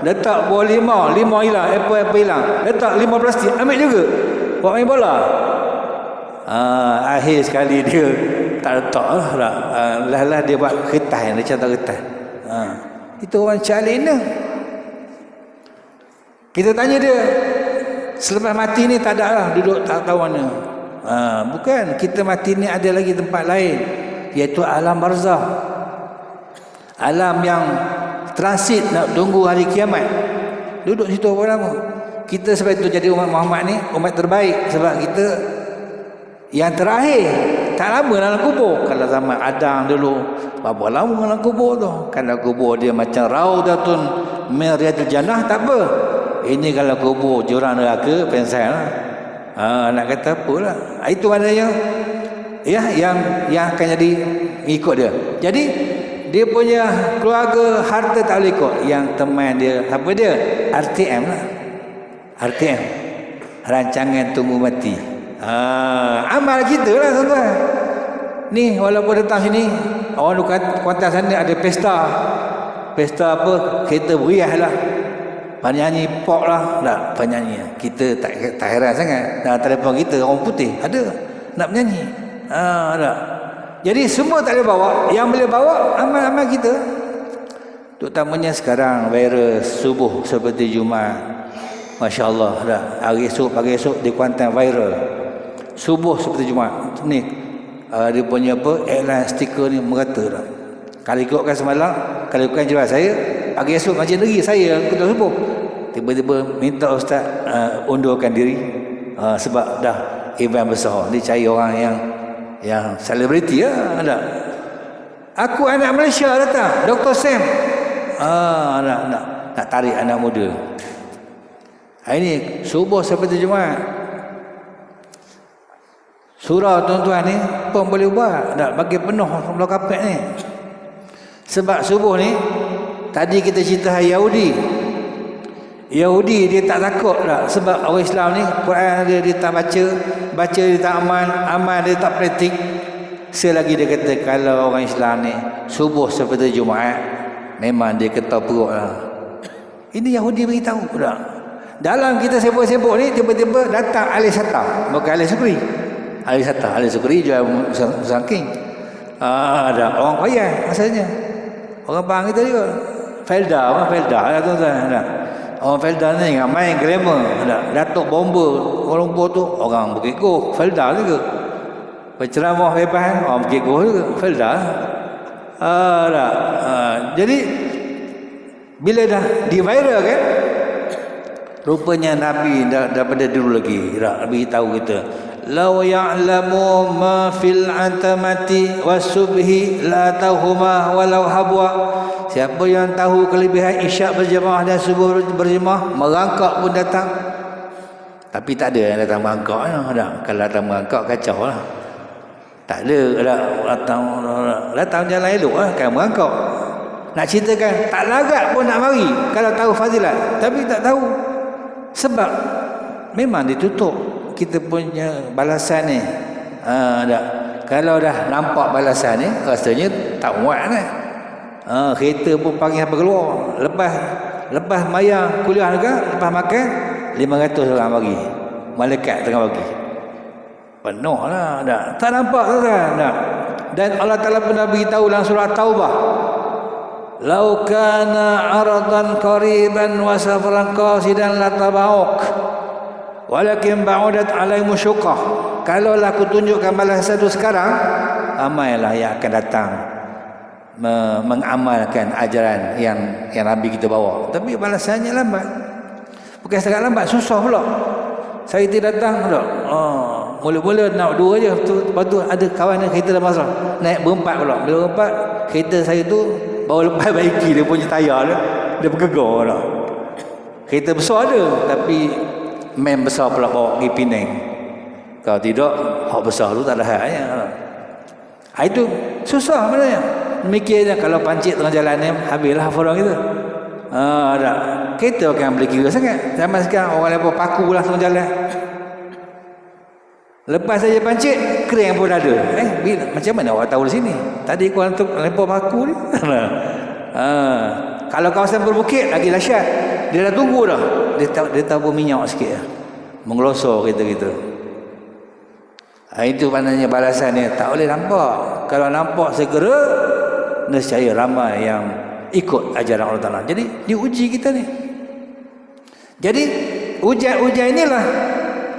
letak buah lima hilang, apple hilang, letak 5 plastik, ambil juga buat main bola. Akhir sekali dia tak letak lah, lah dia buat kertas, dia catat kertas. Itu orang China. Kita tanya dia, selepas mati ni tak ada lah, duduk tak tahu mana. Bukan, kita mati ni ada lagi tempat lain, iaitu alam barzah, alam yang transit nak tunggu hari kiamat. Duduk situ berapa lama. Kita sebab itu jadi umat Muhammad ni umat terbaik, sebab kita yang terakhir, tak lama dalam kubur. Kalau zaman Adam dulu, berapa lama dalam kubur tu? Kalau kubur dia macam raudatun min riyadil jannah, tak apa. Ini kalau kubur jurang neraka, pensel lah. Nak kata apalah. Itu maknanya yang akan jadi ikut dia. Jadi dia punya keluarga, harta tak boleh ikut. Yang teman dia, apa dia? RTM lah. RTM, rancangan tunggu mati. Amal kita lah tuan-tuan. Ni walaupun datang sini, orang Kuantan sana ada pesta. Pesta apa? Kereta beriah lah, penyanyi pop lah, penyanyi. Kita tak heran sangat. Dalam telefon kita orang putih ada nak menyanyi. Jadi semua tak boleh bawa. Yang boleh bawa amal-amal kita. Terutamanya sekarang virus subuh seperti Jumaat, Masya Allah dah. Hari esok, pagi esok di Kuantan viral. Subuh seperti Jumaat ni, dia punya apa, iklan stiker ni merata dah. Kalau ikutkan semalam, kalau ikutkan jual saya, pagi esok macam negeri saya ketua subuh, tiba-tiba minta ustaz undurkan diri, sebab dah event besar. Dia cari orang yang selebriti lah. Aku anak Malaysia datang, Dr. Sam. Nak tarik anak muda. Hari ni subuh seperti Jumaat. Surau tuan-tuan ni pun boleh buat, nak bagi penuh belah kapet ni. Sebab subuh ni, tadi kita cerita Yahudi dia tak takut lah. Sebab orang Islam ni, Quran dia tak baca dia tak amal dia tak praktik. Selagi dia kata kalau orang Islam ni subuh seperti Jumaat, memang dia ketar perut lah. Ini Yahudi beritahu tak? Dalam kita sibuk-sibuk ni, tiba-tiba datang Ali Sata, bukan Ali Sukri. Ali Sukri jual musangking. Ada orang payah maksudnya. Orang Pahang kita juga. Felda lah tuan-tuan. Orang Felda ni main glamour. Datuk bomba Kuala Lumpur tu orang Bukit Goh, Felda juga. Penceramah bebas orang Bukit Goh juga, Felda. Jadi Bila dah di viral kan, rupanya Nabi daripada dulu lagi Nabi tahu kita, law ya'lamu ma fil atamati wasubhi la tauhuma walau habwa. Siapa yang tahu kelebihan isyak berjemaah dan subuh berjemaah, merangkak pun datang. Tapi tak ada yang datang merangkak dah. Kalau datang merangkak kacau lah. Tak ada datang jalan elok lah, kan merangkak. Nak ceritakan tak larat pun nak mari kalau tahu fazilat, tapi tak tahu. Sebab memang ditutup kita punya balasan ni. Kalau dah nampak balasan ni, rasanya tak muat lah. Kereta pun panggil apa keluar. Lepas bayar kuliah juga, lepas makan 500 orang bagi. Malaikat tengah bagi. Penuh lah dah. Tak nampak tak? Dan Allah Ta'ala pernah beritahu dalam surah Taubah, lau kana aradan qariban wa safaran qasidan lataba'uk walakin ba'udat alaihim syuqah. Kalau lah aku tunjukkan balasan itu sekarang, ramailah yang akan datang mengamalkan ajaran yang Nabi kita bawa. Tapi balasannya lambat. Bukan setakat lambat, susah pula. Saya tidak datang pula. Mula-mula nak dua je, lepas tu ada kawan yang kereta dah masuk, naik berempat pula. Bila berempat, kereta saya tu baru lepas baiki dia punya tayar dia bergegar dah. Kereta besar ada, tapi main besar pula bawa pergi Penang. Kalau tidak, hak besar tu tak ada haknya. Itu susah sebenarnya. Demikiannya kalau pancit tengah jalan ni, habislah hafal kita. Ada kereta kan boleh kira sangat. Zaman sekarang orang lepas paku lah tengah jalan. Lepas saja pancit, kering pun ada. Macam mana awak tahu di sini? Tadi kau lepas paku ni. Kalau kawasan berbukit lagi dahsyat. Dia dah tunggu dah. Dia tabur minyak sikit lah. Mengelosor kita. Itu maknanya balasannya. Tak boleh nampak. Kalau nampak segera, nescaya ramai yang ikut ajaran Allah Ta'ala. Jadi diuji kita ni. Jadi ujian inilah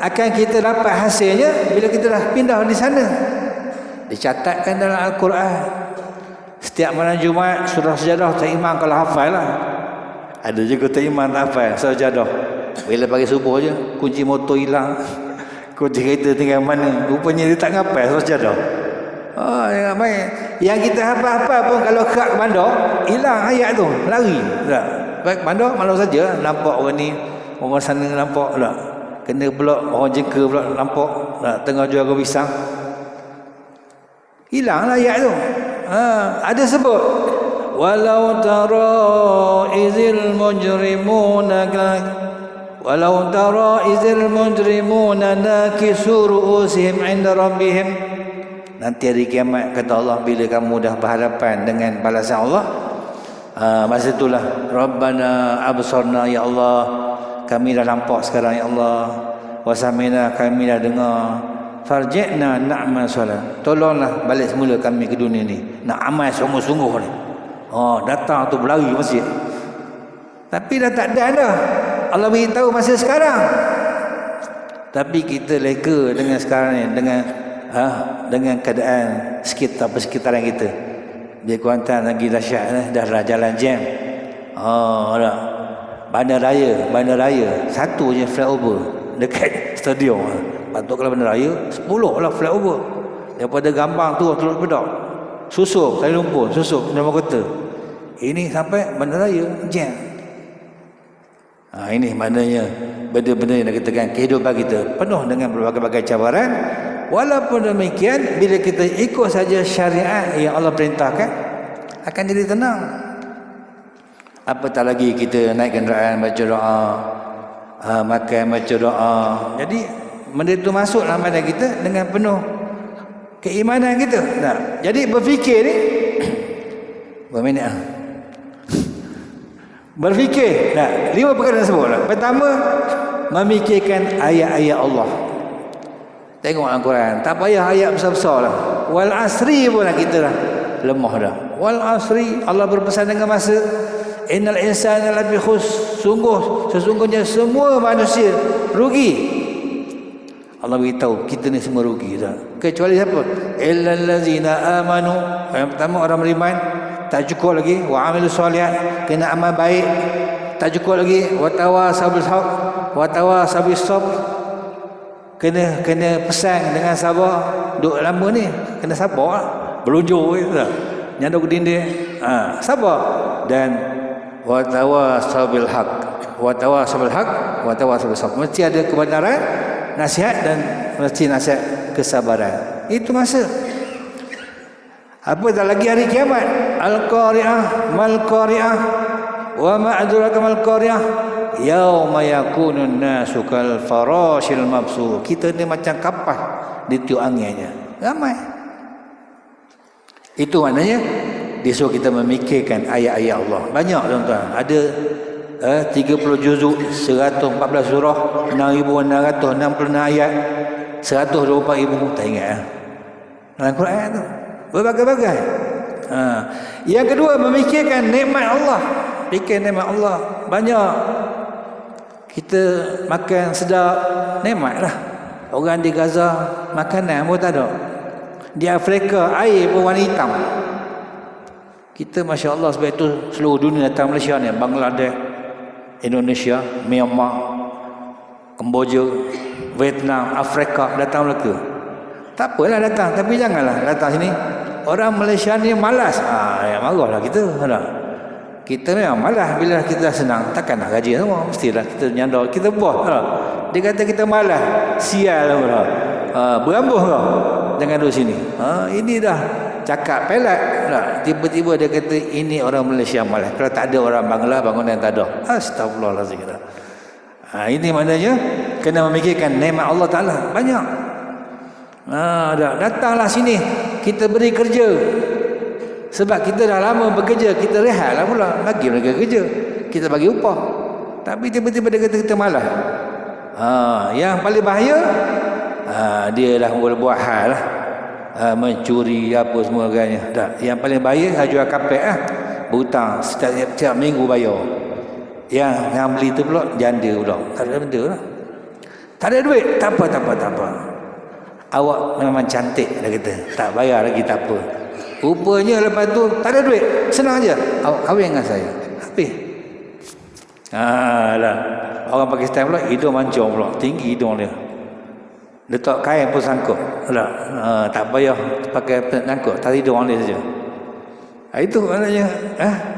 akan kita dapat hasilnya bila kita dah pindah di sana. Dicatatkan dalam Al-Quran. Setiap malam Jumaat surah Sajadah tak imam kalau hafal lah. Ada juga tak imam tak hafal surah Sajadah. Bila pagi subuh je kunci motor hilang, kunci kereta tinggal mana, rupanya dia tak ngapal surah Sajadah. Yang baik. Yang kita hafal-hafal pun kalau kerak ke bandar, hilang ayat tu, lari. Tak. Baik bandar malam saja nampak orang ni, orang sana nampak tak. Kena pula orang jengka pula nampak tak, tengah jual pisang. Hilanglah ayat tu. Ada sebut walau tara izil mujrimuna nakisu ru'usihim 'inda rabbihim. Nanti hari kiamat kata Allah, bila kamu dah berhadapan dengan balasan Allah, masa itulah Rabbana absarna, ya Allah kami dah nampak sekarang ya Allah, wasamina kami dah dengar, farji'na na'mal solat, tolonglah balik semula kami ke dunia ni, nak amal sungguh-sungguh ni. Datang tu berlari masjid, tapi dah tak ada dah. Allah beritahu masa sekarang, tapi kita leka dengan sekarang ni, dengan keadaan persekitaran kita. Di Kuantan lagi dahsyat, dah jalan jam. Dah Bandaraya satu je flyover dekat stadium. Patut kalau Bandaraya 10 lah flyover. Daripada Gambang tu Teluk Pedak, Susuk, Kuala Lumpur, Susuk, Nama Kota. Ini sampai Bandaraya jam. Ini maknanya benda-benda yang dikatakan kehidupan kita penuh dengan berbagai-bagai cabaran. Walaupun demikian, bila kita ikut saja syariat yang Allah perintahkan, akan jadi tenang. Apatah lagi kita naik kenderaan baca doa, makan baca doa. Jadi benda itu masuk dalam badan kita dengan penuh keimanan kita. Jadi berfikir ni berapa minit berfikir. 5 perkara tersebut. Pertama, memikirkan ayat-ayat Allah. Tengok Al-Quran, tak payah ayat besar-besar lah. Wal asri pun lah kita dah lemah dah. Wal asri, Allah berpesan dengan masa. Innal insana lafi khus, sesungguhnya semua manusia rugi. Allah beritahu kita ni semua rugi dah. Kecuali siapa? Illal ladzina amanu. Yang pertama orang beriman, tak cukup lagi. Wa amilus solihat, kena amal baik, tak cukup lagi. Wa tawasabil haq, wa tawasabis sabr, kena pesan dengan sabar. Duk lama ni kena sabar lah. Berujur je nyanduk ke dinding, sabar. Dan wa tawasabil haq, wa tawasabil haq, wa tawasabis sabr, mesti ada kebenaran, nasihat, dan mesti nasihat kesabaran. Itu masa. Apa tak lagi hari kiamat? Al-Qari'ah, mal-Qari'ah, wa ma'adraka mal-Qari'ah, yauma yakunun nasu kal farashil mabsur. Kita ni macam kapas ditiup anginnya. Ramai. Itu maknanya disuruh kita memikirkan ayat-ayat Allah. Banyak tuan-tuan. Ada 30 juzuk, 114 surah, 6,666 ayat, 124,000, tak ingat dalam Quran tu. Berbagai-bagai. Yang kedua, memikirkan nikmat Allah. Fikir nikmat Allah. Banyak. Kita makan sedap, nikmat lah. Orang di Gaza makanan pun tak ada. Di Afrika air pun warna hitam. Kita Masya Allah, sebab itu seluruh dunia datang Malaysia ni, Bangladesh, Indonesia, Myanmar, Kemboja, Vietnam, Afrika, datang Melaka. Tak apalah datang, tapi janganlah datang sini. Orang Malaysia ni malas. Ya marahlah kita. Kita memang malas. Bila kita dah senang, takkan nak gaji semua. Mestilah kita nyandar, kita buah. Dia kata kita malas. Sial lah. Berambuh kau. Jangan duduk sini. Ini dah cakap pelat. Tiba-tiba dia kata ini orang Malaysia malas. Kalau tak ada orang Bangla, bangunan tak ada. Astagfirullahaladzim. Ini maknanya kena memikirkan nikmat Allah Ta'ala. Banyak. Datanglah sini, kita beri kerja. Sebab kita dah lama bekerja, kita rehatlah pula, bagi mereka kerja, kita bagi upah. Tapi tiba-tiba dia kata kita malas. Yang paling bahaya, dia dah mula buat hal lah, mencuri apa semua agaknya. Yang paling bahaya jual kapek berhutang setiap minggu bayar. Yang beli tu pula janda pula, tak ada benda lah, tak ada duit. Tak apa. Awak memang cantik, dia kata. Tak bayar lagi, tak apa. Rupanya lepas tu tak ada duit, senang aja. Awak kahwin dengan saya, habis. Lah. Orang Pakistan pula hidung mancung pula, tinggi hidung dia. Letak kain pun sangkut. Tak payah pakai penangkut, tak hidung dia saja. Itu maknanya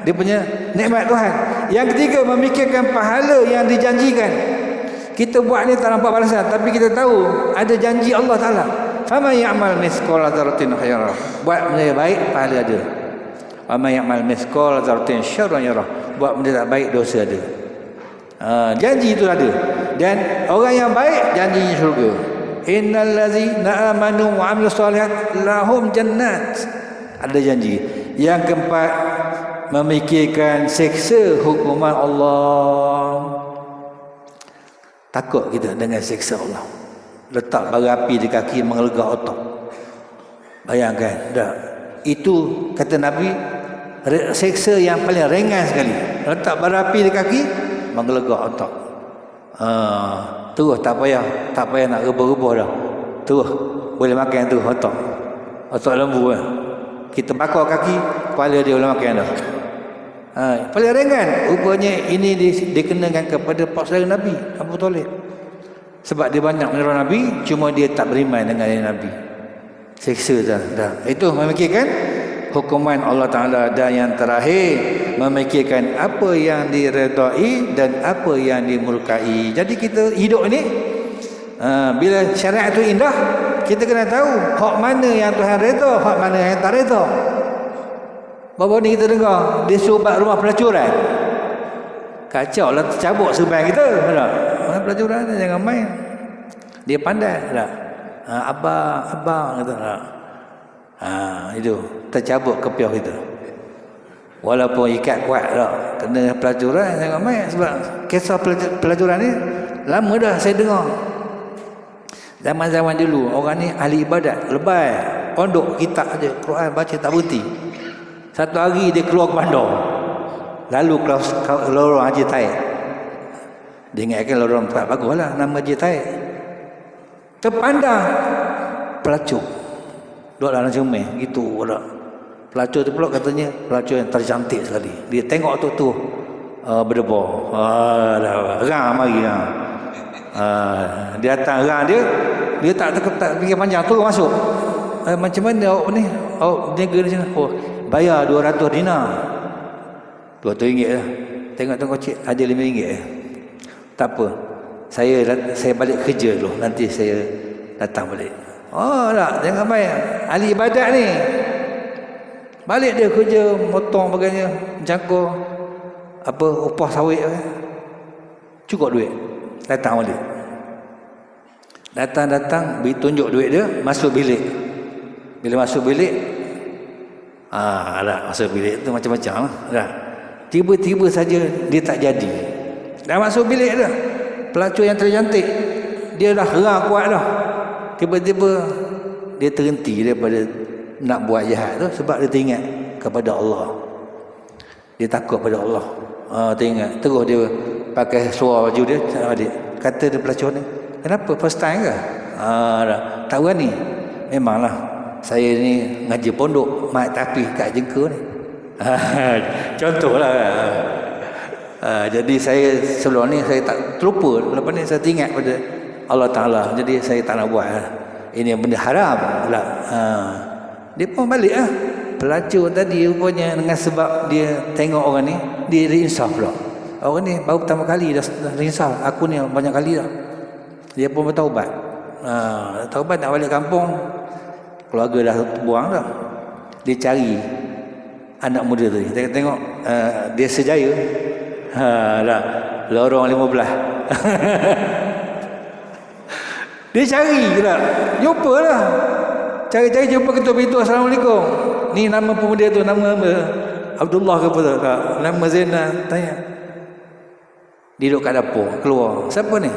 dia punya nikmat Tuhan. Yang ketiga, memikirkan pahala yang dijanjikan. Kita buat ni tak nampak balasan, tapi kita tahu ada janji Allah Ta'ala. Faman ya'mal mithqala dzarratin khairan, buat benda baik pahala ada. Wa man ya'mal mithqala dzarratin syarran yarah, buat benda tak baik dosa ada. Janji itu ada. Dan orang yang baik janjinya syurga. Innal ladzina amanu wa 'amilus solihat lahum jannat. Ada janji. Yang keempat, memikirkan siksa hukuman Allah. Takut kita dengan siksa Allah. Letak bara api di kaki, mengelegak otak. Bayangkan, itu kata Nabi, siksa yang paling ringan sekali. Letak bara api di kaki, mengelegak otak. Terus tak payah nak rebah-rebah dah. Terus boleh makan tu otak. Otak lembu kita bakar kaki, kepala dia boleh makan dah. Paling ringan. Rupanya ini dikenakan kepada pak saudara Nabi Abu Talib. Sebab dia banyak menyerang Nabi, cuma dia tak beriman dengan Nabi. Siksa dah. Itu memikirkan hukuman Allah Ta'ala. Dan yang terakhir, memikirkan apa yang diredai dan apa yang dimurkai. Jadi kita hidup ni, bila syariat itu indah, kita kena tahu hak mana yang Tuhan redha, hak mana yang tak redha. Baru ni kita dengar dia suruh buat rumah pelacuran. Kacau lah, tercabut serbang kita. Pelacuran ni jangan main. Dia pandai tak? Abang kata tak? Itu tercabut kepiah kita. Walaupun ikat kuat tak, kena pelacuran jangan main. Sebab kisah pelacuran ni lama dah saya dengar. Zaman-zaman dulu orang ni ahli ibadat, lebay, pondok kitab aja, Quran baca tak berhenti. Satu hari dia keluar ke bandar, lalu lorong Haji Taib. Dia ingatkan lorong tempat bagus lah, nama Haji Taib. Terpandang pelacur duduk dalam cermin gitu. Pelacur tu pula katanya pelacur yang tercantik sekali. Dia tengok tu berdebar. Rang mari lah. Dia datang rang dia tak fikir panjang, terus masuk. Macam mana awak ni? Awak niaga di sini? Oh, bayar 200 dinar. 200 ringgit lah. Tengok cik, ada 5 ringgit eh. Tak apa. Saya balik kerja dulu. Nanti saya datang balik. Oh tak, jangan bayar. Ahli ibadat ni. Balik dia kerja, motong bagainya, jangkau upah sawit. Cukup duit. Datang balik. Datang, beri tunjuk duit dia, masuk bilik. Bila masuk bilik, masuk bilik tu macam-macam lah. Tiba-tiba saja dia tak jadi. Dah masuk bilik dah. Pelacur yang tercantik, dia dah rang kuat dah. Tiba-tiba dia terhenti daripada nak buat jahat tu sebab dia teringat kepada Allah. Dia takut pada Allah. Teringat. Terus dia pakai seluar baju dia, kata dia pelacur ni, kenapa? First time ke? Tak berani. Memanglah, saya ni ngaji pondok, mat tapi kat jengka ni. Contohlah. Jadi saya sebelum ni saya tak terlupa. Lepas ni saya teringat pada Allah Ta'ala. Jadi saya tak nak buat. Ini benda haram lah. Dia pun balik lah. Pelacur tadi rupanya dengan sebab dia tengok orang ni, dia insaf pula. Orang ni baru pertama kali dah insaf. Aku ni banyak kali dah. Dia pun bertaubat. Taubat nak balik kampung. Keluarga dah buang dah. Dia cari anak muda tadi. Tengok dia sejaya. Lorong 15. Dia cari lah. Jumpa lah. Cari-cari jumpa ketua pintu. Assalamualaikum. Ni nama pemuda tu. Nama Abdullah ke apa tu? Nama Zainal. Tanya. Dia duduk kat dapur. Keluar. Siapa ni?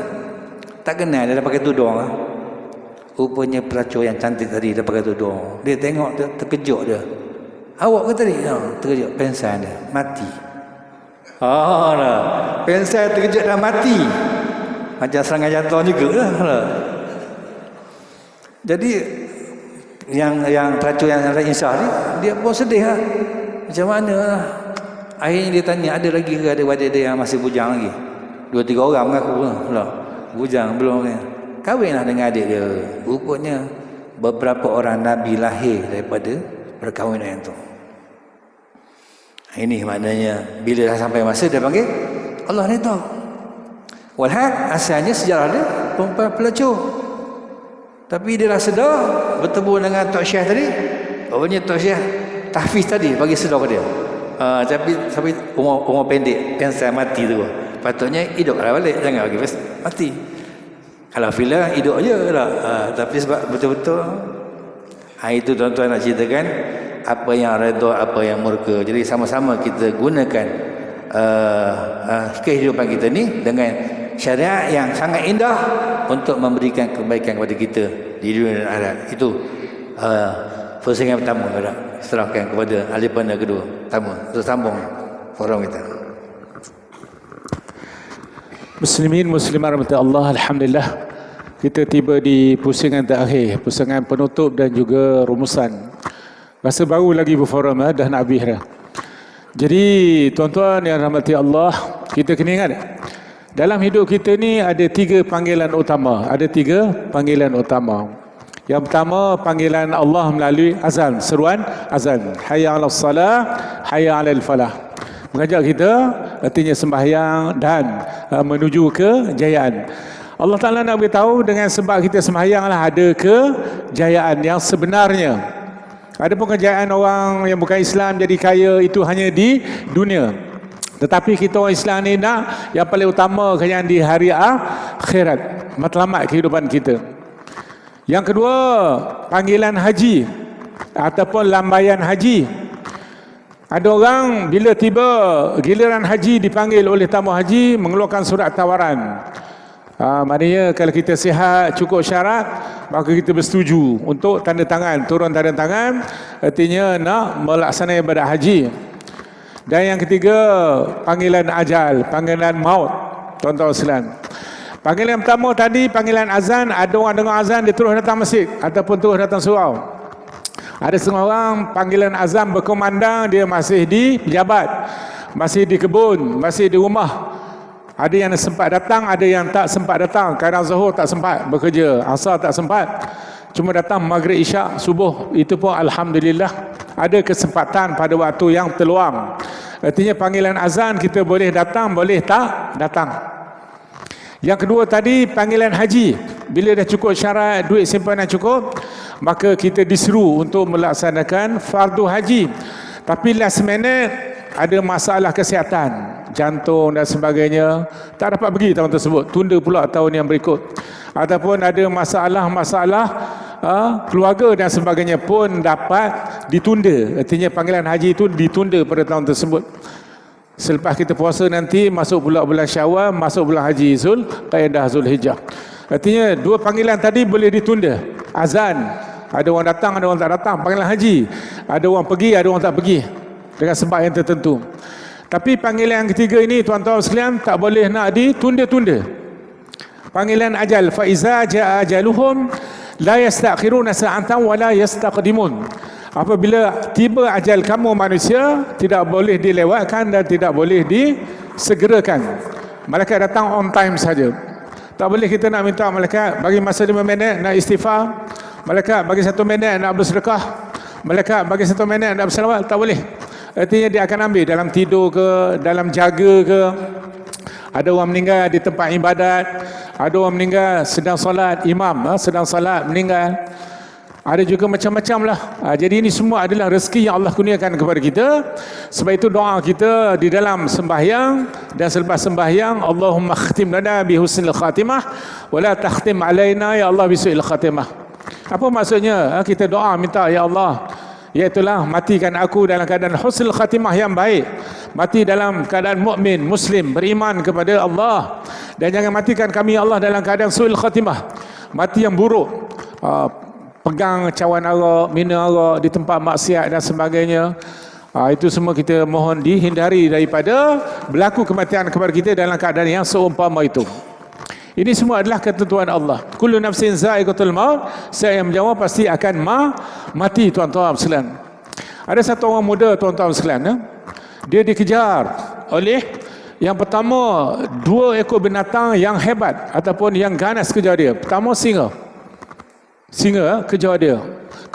Tak kenal. Dia dah pakai tudung lah. Rupanya pelacur yang cantik tadi dah pakai tudung. Dia tengok dia, terkejut dia. Awak ke tadi? Terkejut. Pensan dia. Mati. Pensan terkejut dah mati. Macam serangan jantung juga lah. Jadi yang pelacur yang insaf ni, dia pun sedih lah. Macam mana lah. Akhirnya dia tanya, ada lagi ke ada adik dia yang masih bujang lagi? 2-3 orang mengaku lah. Bujang belum ni. Kahwinlah dengan adik dia. Rupanya beberapa orang Nabi lahir daripada perkahwinan itu. Ini maknanya bila dah sampai masa dia panggil Allah ni tahu. Walhal asalnya sejarah dia perempuan pelacur. Tapi dia dah sedar bertemu dengan Tok Syekh tadi. Rupanya Tok Syekh tahfiz tadi bagi sedar ke dia. Tapi umur pendek, pensan mati tu. Patutnya hiduplah balik, jangan bagi mati. Kalau filah hidup je lah. Tapi sebab betul-betul itu tuan-tuan nak ceritakan apa yang redha, apa yang murka. Jadi sama-sama kita gunakan kehidupan kita ni dengan syariat yang sangat indah untuk memberikan kebaikan kepada kita di dunia dan akhirat. Itu pusingan pertama kita serahkan kepada ahli panel kedua tamu untuk sambung forum kita. Muslimin muslimat rahmati Allah, alhamdulillah kita tiba di pusingan terakhir, pusingan penutup dan juga rumusan. Rasa baru lagi berforum dah nak habis dah. Jadi tuan-tuan yang rahmati Allah, kita kena ingat dalam hidup kita ni ada 3 panggilan utama. Ada 3 panggilan utama. Yang pertama panggilan Allah melalui azan, seruan azan. Hayya 'alas salah, hayya 'alal falah. Mengajak kita artinya sembahyang dan menuju kejayaan. Allah Ta'ala nak beritahu dengan sebab kita sembahyanglah ada kejayaan yang sebenarnya. Adapun kejayaan orang yang bukan Islam jadi kaya itu hanya di dunia. Tetapi kita orang Islam ni nak yang paling utama kejayaan di hari akhirat, matlamat kehidupan kita. Yang kedua, panggilan haji ataupun lambaian haji. Ada orang bila tiba giliran haji dipanggil oleh tamu haji mengeluarkan surat tawaran. Maknanya kalau kita sihat cukup syarat, maka kita bersetuju untuk tanda tangan, turun tanda tangan, artinya nak melaksanakan ibadah haji. Dan yang ketiga, panggilan ajal, panggilan maut. Tuan-tuan sekalian, panggilan pertama tadi panggilan azan, ada orang dengar azan dia terus datang masjid ataupun terus datang surau. Ada setengah orang panggilan azan berkumandang, dia masih di pejabat, masih di kebun, masih di rumah. Ada yang sempat datang, ada yang tak sempat datang. Kadang zuhur tak sempat bekerja, asar tak sempat, cuma datang maghrib, isyak, subuh. Itu pun alhamdulillah ada kesempatan pada waktu yang terluang. Artinya panggilan azan kita boleh datang, boleh tak datang. Yang kedua tadi panggilan haji. Bila dah cukup syarat duit simpanan cukup, maka kita disuruh untuk melaksanakan fardu haji. Tapi last minute ada masalah kesihatan, jantung dan sebagainya, tak dapat pergi tahun tersebut, tunda pula tahun yang berikut. Ataupun ada masalah-masalah keluarga dan sebagainya pun dapat ditunda. Artinya panggilan haji itu ditunda pada tahun tersebut. Selepas kita puasa nanti masuk pula bulan Syawal, masuk bulan haji Zulqa'dah, Zulhijjah. Artinya dua panggilan tadi boleh ditunda. Azan, ada orang datang, ada orang tak datang. Panggilan haji, ada orang pergi, ada orang tak pergi, dengan sebab yang tertentu. Tapi panggilan yang ketiga ini tuan-tuan sekalian tak boleh nak ditunda-tunda. Panggilan ajal, fa iza jaa ajaluhum la yastakhiruna sa'atan wa la yastaqdimun. Apabila tiba ajal kamu manusia, tidak boleh dilewatkan dan tidak boleh disegerakan. Malaikat datang on time saja. Tak boleh kita nak minta malaikat bagi masa 5 minit nak istighfar, malaikat bagi 1 minit nak bersedekah, malaikat bagi 1 minit nak berselawat. Tak boleh. Artinya dia akan ambil dalam tidur ke, dalam jaga ke. Ada orang meninggal di tempat ibadat, ada orang meninggal sedang solat, imam sedang solat meninggal. Ada juga macam-macam lah. Jadi ini semua adalah rezeki yang Allah kurniakan kepada kita. Sebab itu doa kita di dalam sembahyang dan selepas sembahyang, Allahumma khtim lana bi husnil khatimah wa la takhtim alaina ya Allah bi su'il khatimah. Apa maksudnya? Kita doa minta, ya Allah, iaitulah matikan aku dalam keadaan husnul khatimah yang baik, mati dalam keadaan mukmin, muslim, beriman kepada Allah, dan jangan matikan kami ya Allah dalam keadaan su'il khatimah, mati yang buruk, pegang cawan arak, minum arak di tempat maksiat dan sebagainya. Itu semua kita mohon dihindari daripada berlaku kematian kepada kita dalam keadaan yang seumpama itu. Ini semua adalah ketentuan Allah. Kullu nafsin za'iqatul maut. Saya yang menjawab pasti akan mati, tuan-tuan sekalian. Ada satu orang muda, tuan-tuan sekalian, dia dikejar oleh yang pertama 2 ekor binatang yang hebat ataupun yang ganas kejar dia. Pertama singa. Singa kejar dia.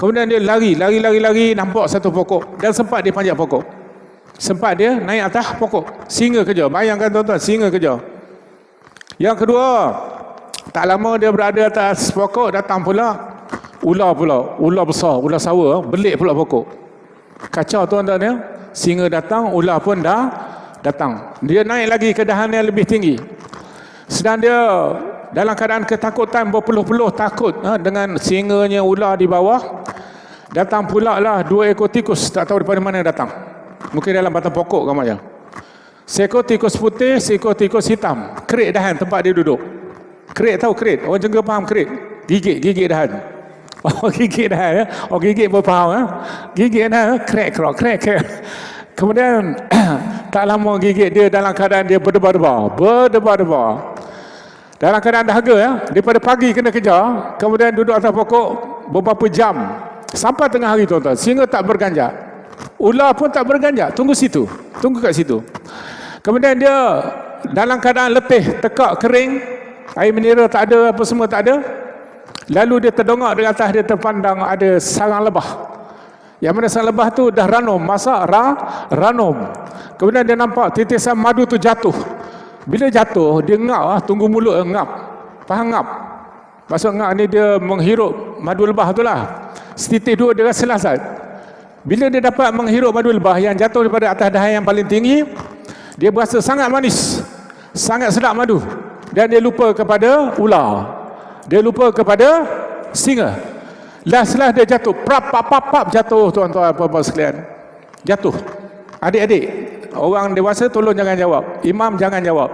Kemudian dia lari, nampak satu pokok dan sempat dia panjat pokok. Sempat dia naik atas pokok. Singa kejar. Bayangkan tuan-tuan, singa kejar. Yang kedua, tak lama dia berada atas pokok, datang pula ular besar, ular sawa, belik pula pokok. Kacau tuan-tuan ya. Singa datang, ular pun dah datang. Dia naik lagi ke dahan yang lebih tinggi. Sedang dia dalam keadaan ketakutan, berpeluh-peluh takut dengan singanya, ular di bawah. Datang pula lah 2 ekor tikus, tak tahu daripada mana datang. Mungkin dalam batang pokok kamarnya. Seekor tikus putih, seekor tikus hitam. Kerik dahan tempat dia duduk. Kerik, tahu kerik? Orang Jenggo faham kerik? Gigit dahan. Oh, gigit dahan ya. Oh, gigit berfaham ya. Gigit dahan, krek. Kemudian tak lama gigit dia dalam keadaan dia berdebar-debar. Dalam keadaan dahaga ya. Daripada pagi kena kejar, kemudian duduk atas pokok beberapa jam. Sampai tengah hari tuan-tuan, singa tak berganjak. Ular pun tak berganjak. Tunggu kat situ. Kemudian dia dalam keadaan letih, tekak, kering, air mineral tak ada, apa semua tak ada. Lalu dia terdongak di atas, dia terpandang ada sarang lebah. Yang mana sarang lebah tu dah ranum, masak ranum. Kemudian dia nampak titisan madu tu jatuh. Bila jatuh, dia ngap, tunggu mulut ngap. Faham ngap? Maksud ngap ni dia menghirup madu lebah tu lah. Setitik 2 dia rasa lazat. Bila dia dapat menghirup madu lebah yang jatuh daripada atas dahan yang paling tinggi, dia berasa sangat manis, sangat sedap madu. Dan dia lupa kepada ular, dia lupa kepada singa. Last dia jatuh, pap jatuh, tuan-tuan puan-puan sekalian. Jatuh. Adik-adik, orang dewasa tolong jangan jawab, imam jangan jawab.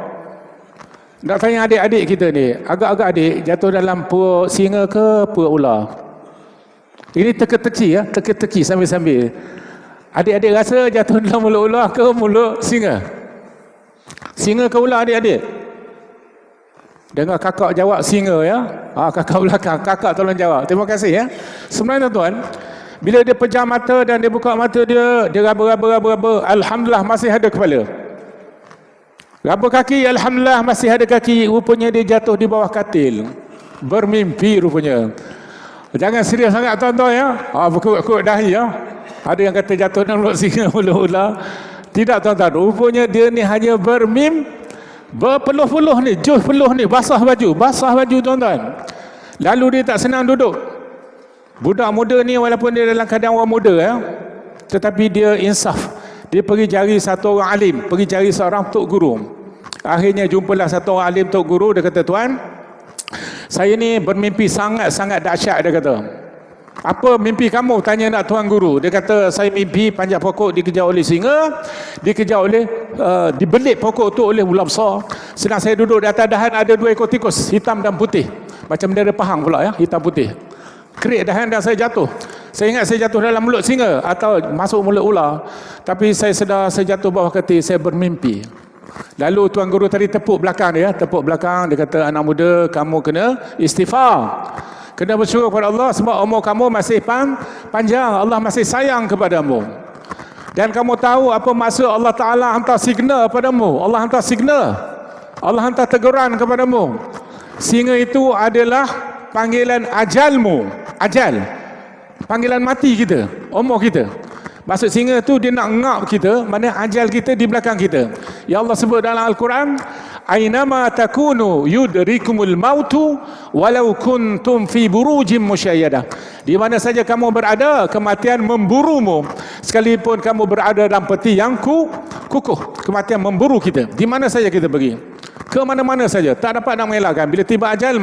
Nak tanya adik-adik kita ni, agak-agak adik jatuh dalam perut singa ke perut ular? Ini teka-teki sambil-sambil. Adik-adik rasa jatuh dalam mulut ular ke mulut singa? Singa ke ular, adik-adik? Dengar kakak jawab singa ya. Kakak belakang, kakak tolong jawab. Terima kasih ya. Sebenarnya tuan, Bila dia pejam mata dan dia buka mata dia raba. Alhamdulillah masih ada kepala. Raba kaki, alhamdulillah masih ada kaki. Rupanya dia jatuh di bawah katil. Bermimpi rupanya. Jangan serius sangat tuan-tuan ya. Berkut-kut dahi ya. Ada yang kata jatuh dalam mulut singa ular. Tidak tuan-tuan. Rupanya dia ni hanya berpeluh-peluh ni, jus peluh ni, basah baju tuan-tuan. Lalu dia tak senang duduk. Budak muda ni walaupun dia dalam keadaan orang muda ya, tetapi dia insaf. Dia pergi cari satu orang alim, pergi cari seorang tok guru. Akhirnya jumpalah satu orang alim tok guru. Dia kata, tuan, saya ni bermimpi sangat-sangat dahsyat. Dia kata, apa mimpi kamu? Tanya nak tuan guru. Dia kata, saya mimpi panjat pokok dikejar oleh singa, dikejar oleh dibelit pokok tu oleh ular besar. Sedang saya duduk di atas dahan, ada 2 ekor tikus, hitam dan putih. Macam bendera Pahang pula ya, hitam putih. Kerik dahan dan saya jatuh. Saya ingat saya jatuh dalam mulut singa atau masuk mulut ular. Tapi saya sedar saya jatuh bawah katil, saya bermimpi. Lalu tuan guru tadi tepuk belakang dia, dia kata, anak muda, kamu kena istighfar. Kena bersyukur kepada Allah sebab umur kamu masih panjang. Allah masih sayang kepadamu. Dan kamu tahu apa maksud Allah Ta'ala hantar signal padamu. Allah hantar signal. Allah hantar teguran kepadamu. Singa itu adalah panggilan ajalmu. Ajal. Panggilan mati kita. Umur kita. Maksud singa tu dia nak ngap kita, mana ajal kita di belakang kita. Ya Allah sebut dalam Al-Quran, ainama takunu yudrikumul mautu walau kuntum fi burujim musyayyadah. Di mana saja kamu berada, kematian memburumu. Sekalipun kamu berada dalam peti yang kukuh, kematian memburu kita. Di mana saja kita pergi, ke mana-mana saja, tak dapat nak mengelakkan. Bila tiba ajal,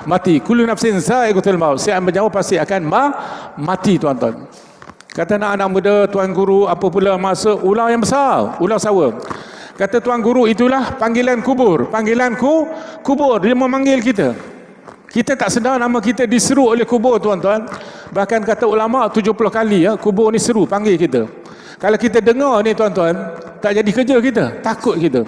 mati. Kullu nafsin za'iqatul maut. Siapa menjawab pasti akan mati tuan-tuan. Kata anak muda, tuan guru, apa pula masa ular yang besar, ular sawa. Kata tuan guru, itulah panggilan kubur. Panggilan kubur, dia memanggil kita. Kita tak sedar nama kita diseru oleh kubur tuan-tuan. Bahkan kata ulama 70 kali ya, kubur ni seru, panggil kita. Kalau kita dengar ni tuan-tuan, tak jadi kerja kita, takut kita.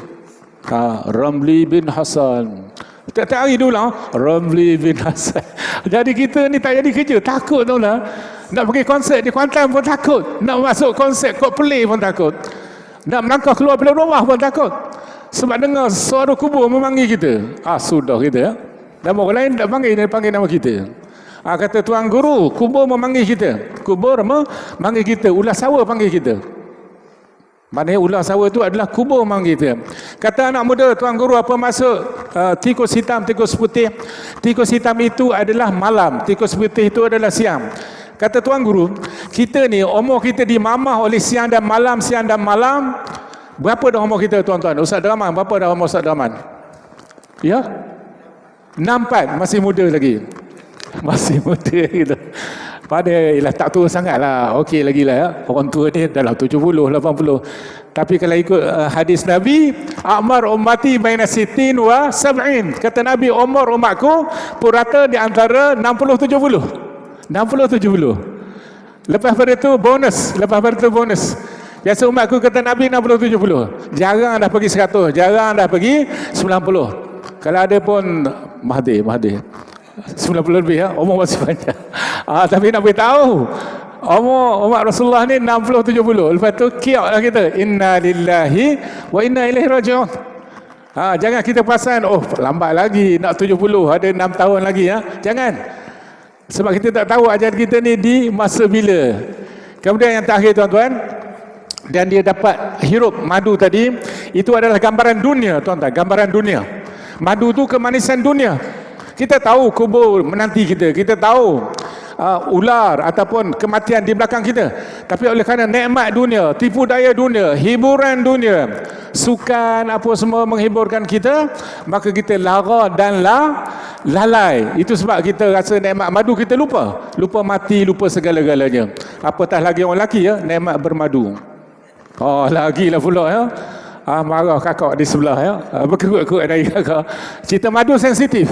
Ramli bin Hasan. Tiap-tiap hari dulu Ramli bin Hasan. Jadi kita ni tak jadi kerja, takut tuan-tuan. Nak pergi konsert di Kuantan pun takut. Nak masuk konsert Coldplay pun takut. Nak melangkah keluar dari rumah pun takut. Sebab dengar suara kubur memanggil kita. Sudah kita ya. Nama orang lain tak panggil, dia panggil nama kita. Kata tuan guru, kubur memanggil kita. Kubur memanggil kita. Ular sawa panggil kita. Maknanya ular sawa itu adalah kubur memanggil kita. Kata anak muda, tuan guru, apa maksud tikus hitam, tikus putih? Tikus hitam itu adalah malam, tikus putih itu adalah siang. Kata tuan guru, kita ni umur kita dimamah oleh siang dan malam. Berapa dah umur kita tuan-tuan? Ustaz Draman, berapa dah umur Ustaz Draman? Ya? 64, masih muda lagi. Masih muda gitu. Padahal tak tua sangat lah. Okey lagi lah ya. Orang tua ni dalam 70, 80. Tapi kalau ikut hadis Nabi, A'mar ummati baina sitin wa sab'in. Kata Nabi, umur umatku purata di antara 60-70. 60-70. Lepas pada itu bonus. Biasa umatku kata Nabi 60-70. Jarang dah pergi 100, jarang dah pergi 90. Kalau ada pun Mahdi 90 lebih ya, umur masih panjang. Tapi nak beritahu umur umat Rasulullah ni 60-70. Lepas tu kiaklah kita, inna lillahi wa inna ilaihi raji'un. Jangan kita perasan lambat lagi nak 70, ada 6 tahun lagi ya. Jangan. Sebab kita tak tahu ajal kita ni di masa bila. Kemudian yang terakhir tuan-tuan, dan dia dapat hirup madu tadi, itu adalah gambaran dunia tuan-tuan, gambaran dunia. Madu tu kemanisan dunia. Kita tahu kubur menanti kita, kita tahu ular ataupun kematian di belakang kita. Tapi oleh kerana nikmat dunia, tipu daya dunia, hiburan dunia, sukan apa semua menghiburkan kita, maka kita lara dan lalai. Itu sebab kita rasa nikmat madu kita lupa mati, lupa segala-galanya. Apatah lagi orang lelaki ya, nikmat bermadu. Lagilah pula ya. Marah kakak di sebelah ya. Berkerut-kerut dari kakak. Cerita madu sensitif.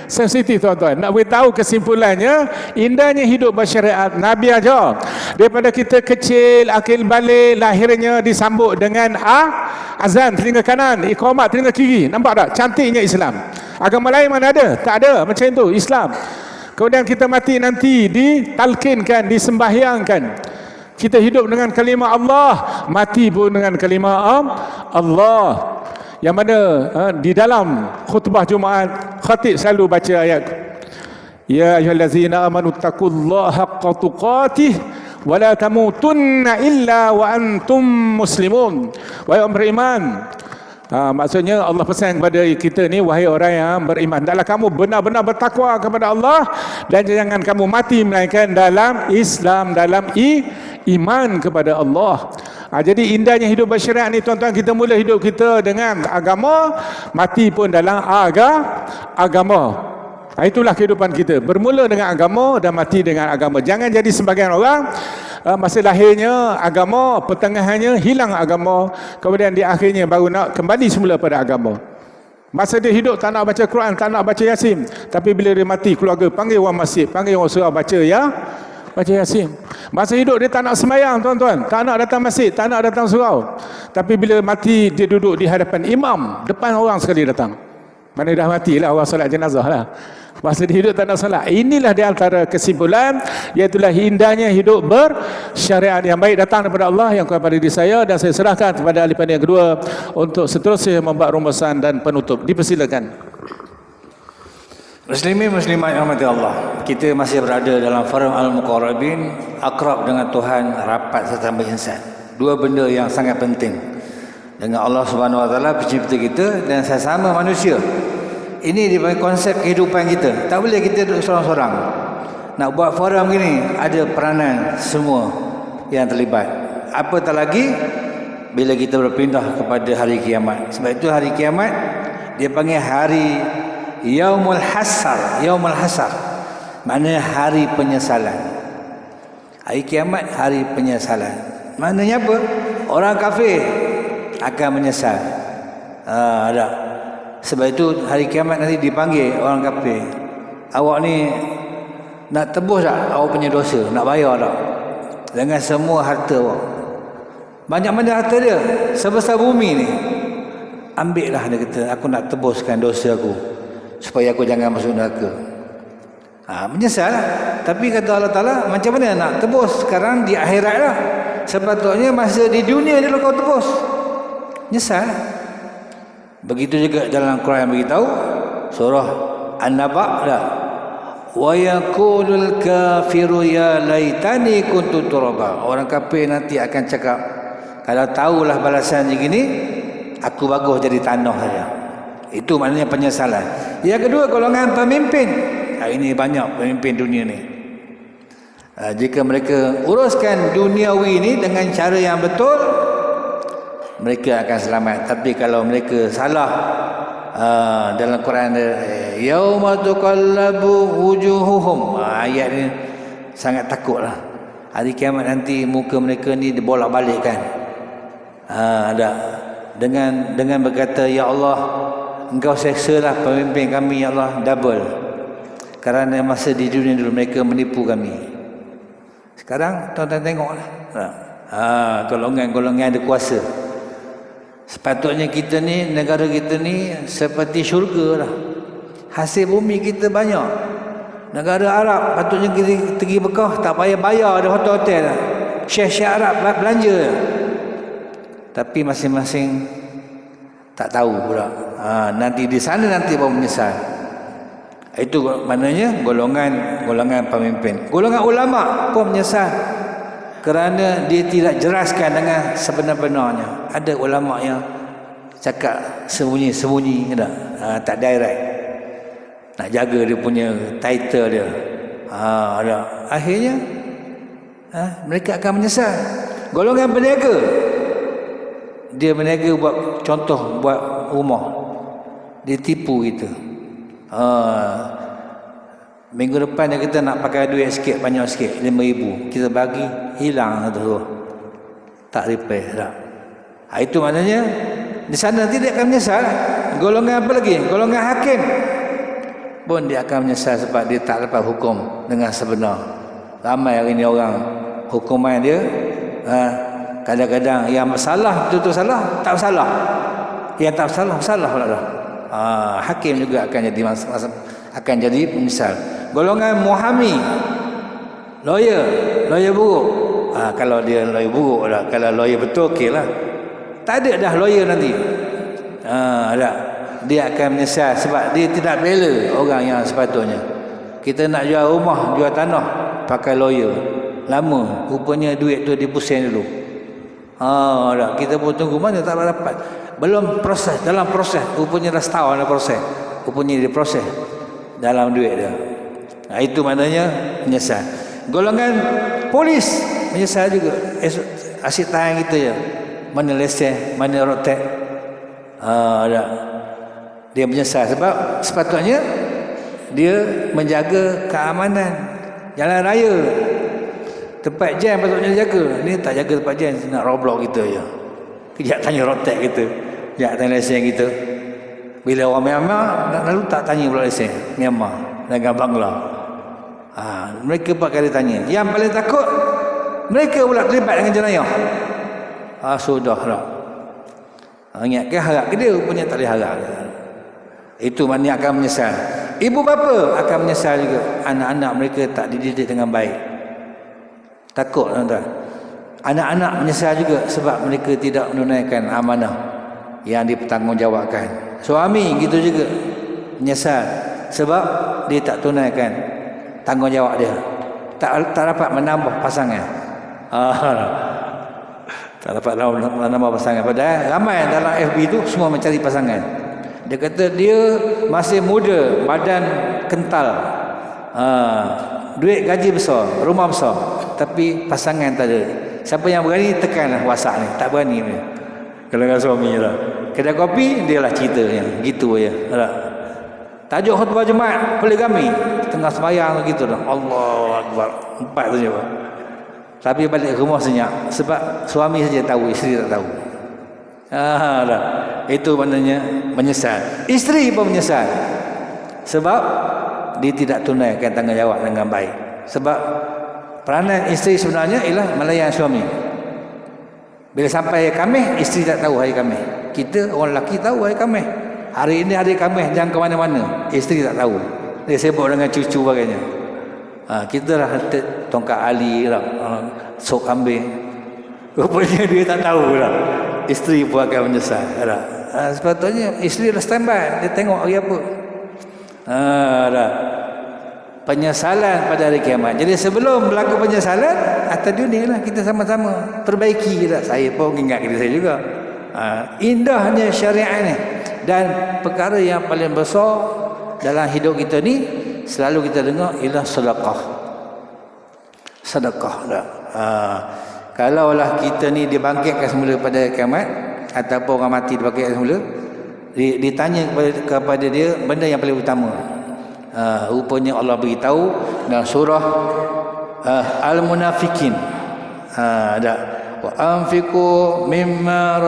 Sensitif tuan-tuan. Nak beritahu kesimpulannya, indahnya hidup bersyariat. Nabi ajar. Daripada kita kecil, akil balik, lahirnya disambut dengan azan telinga kanan, iqamat telinga kiri. Nampak tak? Cantiknya Islam. Agama lain mana ada? Tak ada macam itu Islam. Kemudian kita mati nanti ditalkinkan, disembahyangkan. Kita hidup dengan kalimah Allah, mati pun dengan kalimah Allah. Yang mana di dalam khutbah Jumaat, khatib selalu baca ayat, ya ayyuhallazina amanu taqullaha haqqa tuqatih wa la tamutunna illa wa antum muslimun. Wahai orang beriman, maksudnya Allah pesan kepada kita ni, wahai orang yang beriman, hendaklah kamu benar-benar bertakwa kepada Allah dan jangan kamu mati melainkan dalam Islam, dalam iman kepada Allah. Jadi indahnya hidup bersyariat ni tuan-tuan, kita mula hidup kita dengan agama, mati pun dalam agama. Itulah kehidupan kita, bermula dengan agama dan mati dengan agama. Jangan jadi sebagian orang masa lahirnya agama, pertengahannya hilang agama, kemudian di akhirnya baru nak kembali semula pada agama. Masa dia hidup tak nak baca Quran, tak nak baca Yasin, tapi bila dia mati, keluarga panggil orang masjid, panggil orang surau baca Yasin. Masa hidup dia tak nak sembahyang tuan-tuan, tak nak datang masjid, tak nak datang surau, tapi bila mati dia duduk di hadapan imam, depan orang sekali datang. Mana dah matilah orang solat jenazah lah. Masa dia hidup tak nak solat. Inilah di antara kesimpulan, iaitulah indahnya hidup bersyariat. Yang baik datang daripada Allah, yang kurang pada diri saya, dan saya serahkan kepada ahli panel yang kedua untuk seterusnya membuat rumusan dan penutup. Dipersilakan. Muslimin muslimat yang rahmati Allah, kita masih berada dalam forum Al-Muqarrabin, akrab dengan Tuhan, rapat sesama insan. Dua benda yang sangat penting, dengan Allah Subhanahu Wa Taala pencipta kita dan sesama manusia. Ini dipanggil konsep kehidupan kita. Tak boleh kita duduk seorang-seorang. Nak buat forum gini, ada peranan semua yang terlibat. Apatah lagi bila kita berpindah kepada hari kiamat. Sebab itu hari kiamat dia panggil hari Yaumul Hasar. Yaumul Hasar maknanya hari penyesalan. Hari kiamat, hari penyesalan. Maknanya apa? Orang kafir akan menyesal. Ada. Sebab itu hari kiamat nanti dipanggil orang kafir. Awak ni nak tebus tak awak punya dosa? Nak bayar tak? Dengan semua harta awak. Banyak mana harta dia? Sebesar bumi ni. Ambil lah, dia kata, aku nak tebuskan dosa aku, supaya aku jangan masuk neraka. Menyesal lah. Tapi kata Allah Ta'ala, macam mana nak tebus? Sekarang di akhirat lah. Sepatutnya masa di dunia dia kau tebus. Nyesal lah. Begitu juga dalam Quran beritahu, surah An-Naba dah, wa yaqulul kafiru ya laitani kuntu turaba. Orang kafir nanti akan cakap, kalau tahulah balasan begini, aku bagus jadi tanah saja. Itu maknanya penyesalan. Yang kedua, golongan pemimpin. Ini banyak pemimpin dunia ni. Jika mereka uruskan duniawi ini dengan cara yang betul, mereka akan selamat. Tapi kalau mereka salah, dalam Quran yauma tuqallabu wujuhuhum, ayat ni sangat takutlah. Hari kiamat nanti muka mereka ni dibolak-balikkan. Ada dengan berkata, ya Allah, engkau seksalah pemimpin kami, ya Allah, double. Kerana masa di dunia dulu mereka menipu kami. Sekarang tuan-tuan tengoklah. Golongan-golongan ada kuasa. Sepatutnya kita ni, negara kita ni seperti syurga lah. Hasil bumi kita banyak. Negara Arab patutnya kita pergi Mekah, tak payah bayar ada hotel-hotel lah. Syekh-syekh Arab belanja. Tapi masing-masing tak tahu pula. Nanti di sana nanti baru menyesal. Itu maknanya golongan pemimpin. Golongan ulama pun menyesal kerana dia tidak jelaskan dengan sebenar-benarnya. Ada ulama yang cakap sembunyi-sembunyi, tak direct, nak jaga dia punya title dia. Ada. Akhirnya mereka akan menyesal. Golongan berniaga, dia berniaga buat contoh, buat rumah, dia tipu kita. Minggu depan dia kata nak pakai duit sikit, banyak sikit, 5,000, kita bagi, hilang tu, tak repair tak. Itu maknanya di sana nanti dia akan menyesal. Golongan apa lagi? Golongan hakim pun dia akan menyesal sebab dia tak dapat hukum dengan sebenar. Ramai hari ni orang hukuman dia kadang-kadang yang salah betul-betul salah, tak salah, yang tak salah pula dah. Hakim juga akan jadi akan jadi pemisal. Golongan muhami, lawyer buruk. Kalau dia lawyer buruk lah. Kalau lawyer betul okey lah. Tak ada dah lawyer nanti. Dia akan menyesal sebab dia tidak bela orang yang sepatutnya. Kita nak jual rumah, jual tanah pakai lawyer. Lama, rupanya duit tu dipusing dulu. Kita pun tunggu mana tak dapat. Belum proses, dalam proses. Rupanya dah setahun dah proses. Rupanya dia proses dalam duit dia. Itu maknanya menyesal. Golongan polis menyesal juga. Asyik tahan kita je. Mana lesen, mana rotek. Dia menyesal sebab sepatutnya dia menjaga keamanan jalan raya. Tempat jam patutnya jaga. Ni tak jaga tempat jam, nak roblox kita je. Kejap tanya rotek kita, kejap tanya lesen kita. Bila orang Myanmar lalu tak tanya pula lesen Myanmar dengan Bangla. Mereka pakai dia tanya. Yang paling takut mereka pula terlibat dengan jenayah. Sudahlah. Ingatkan harap ke dia, rupanya tak boleh harap. Itu maknanya akan menyesal. Ibu bapa akan menyesal juga. Anak-anak mereka tak dididik dengan baik. Takut tuan-tuan. Anak-anak menyesal juga sebab mereka tidak menunaikan amanah yang dipertanggungjawabkan. Suami gitu juga menyesal sebab dia tak tunaikan tanggungjawab dia. Tak dapat menambah pasangan. Tak dapat menambah pasangan. Padahal ramai dalam FB tu semua mencari pasangan. Dia kata dia masih muda, badan kental, duit gaji besar, rumah besar, tapi pasangan tak ada. Siapa yang berani tekanlah WhatsApp ni. Tak berani dia. Kalau dengan suami lah. Kedai kopi dia lah ceritanya. Gitu je. Tajuk khutbah Jumaat poligami. Tengah sembahyang gitu dah. Allahu Akbar. 4 tu je. Tapi balik ke rumah senyap. Sebab suami saja tahu, isteri tak tahu. Itu maknanya menyesal. Isteri pun menyesal. Sebab dia tidak tunaikan tanggungjawab dengan baik. Sebab peranan isteri sebenarnya ialah melayan suami. Bila sampai hari Khamis, isteri tak tahu hari Khamis. Kita orang lelaki tahu hari Khamis. Hari ini hari Khamis, jangan ke mana-mana. Isteri tak tahu. Dia sibuk dengan cucu bagainya. Kita lah tongkat ali lah, sok kambing. Rupanya dia tak tahu lah. Isteri pun akan menyesal. Sepatutnya isteri dah standby. Dia tengok hari apa. Penyesalan pada hari kiamat. Jadi sebelum berlaku penyesalan, atas dunia lah kita sama-sama perbaiki kita. Saya pun ingat diri saya juga. Indahnya syariat ni. Dan perkara yang paling besar dalam hidup kita ni selalu kita dengar ialah sedekah. Sedekah dah. Kalaulah kita ni dibangkitkan semula pada kiamat ataupun orang mati dibangkitkan semula, ditanya kepada dia benda yang paling utama. Rupanya Allah beritahu dalam surah Al-Munafikin. Wa anfiqu mimma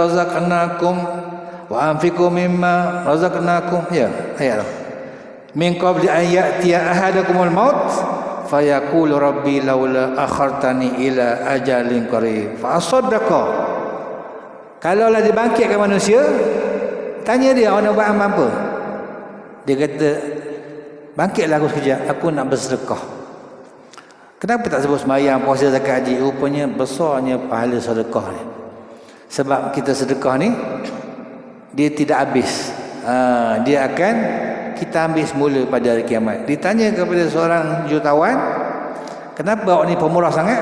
razaqnakum ya, ayat tu. Min qabli an ya'tiya ahadakumul maut fayaqulu rabbi laula akhartani ila ajalin qarib fa asaddaqa. Kalaulah dibangkitkan manusia, tanya dia orang nak buat amal apa? Dia kata, bangkitlah aku sekejap, aku nak bersedekah. Kenapa tak sebut sembahyang, puasa, zakat, haji? Rupanya besarnya pahala sedekah ni. Sebab kita sedekah ni dia tidak habis. Dia akan kita ambil semula pada hari kiamat. Ditanya kepada seorang jutawan, kenapa awak ni pemurah sangat?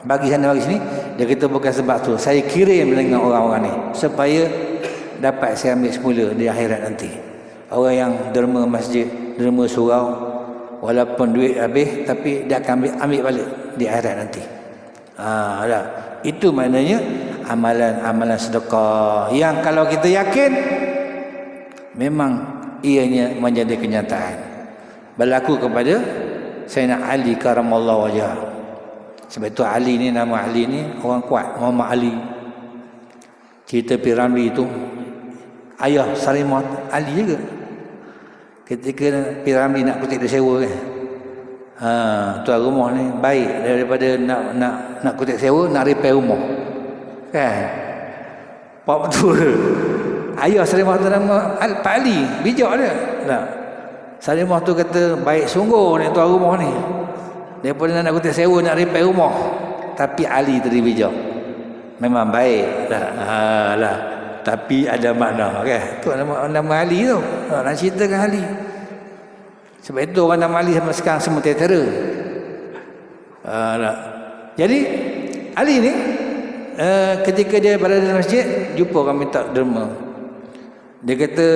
Bagi sana bagi sini. Dia kata bukan sebab tu. Saya kirim dengan orang-orang ni supaya dapat saya ambil semula di akhirat nanti. Orang yang derma masjid, derma surau, walaupun duit habis, tapi dia akan ambil balik di akhirat nanti. Itu maknanya amalan-amalan sedekah yang kalau kita yakin memang ianya menjadi kenyataan. Berlaku kepada Sayyidina Ali karamallahu wajhah. Sebab itu Ali ni, nama Ali ni orang kuat, Muhammad Ali. Cerita Piramli itu ayah Salimah Ali juga. Ketika Piramli nak kutip dia sewa kan. Tuan rumah ni baik daripada nak kutip sewa, nak repair rumah. Kan? Pak betul. Ayah Salimah tu nama Pak Ali, bijak dia. Nah. Salimah tu kata baik sungguh nak tuan rumah ni, daripada nak kutip sewa nak repair rumah. Tapi Ali tadi bijak, memang baik lah, tapi ada makna kan. Tu nama Ali tu, nak ceritakan Ali. Sebab itu orang nama Ali sampai sekarang semua tertera. Jadi Ali ni ketika dia berada di masjid, jumpa orang minta derma. Dia kata,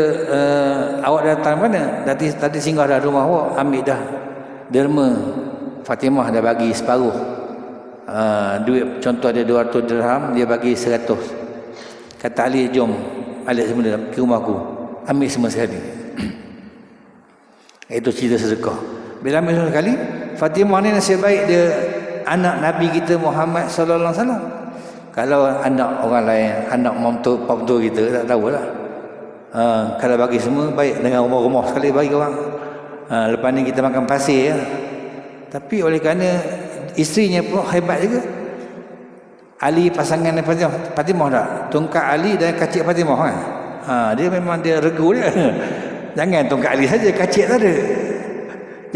awak datang mana? Tadi singgah dah rumah awak, ambil dah derma. Fatimah dah bagi separuh. Duit contoh ada 200 dirham, dia bagi 100. Kata Ali, jom balik semula ke rumahku, ambil semua sekali. Itu cerita sedekah. Bila ambil semua sekali, Fatimah ni nasib baik dia anak Nabi kita Muhammad sallallahu alaihi wasallam. Kalau anak orang lain, anak mamtu kita, tak tahulah. Kalau bagi semua baik, dengan rumah-rumah sekali bagi orang. Lepas ni kita makan pasir ya. Tapi oleh kerana isterinya pun hebat juga. Ali pasangan Fatimah tak? Tongkat Ali dan kacik Fatimah kan? Dia memang dia regu dia. Jangan tongkat Ali saja, kacik tak ada.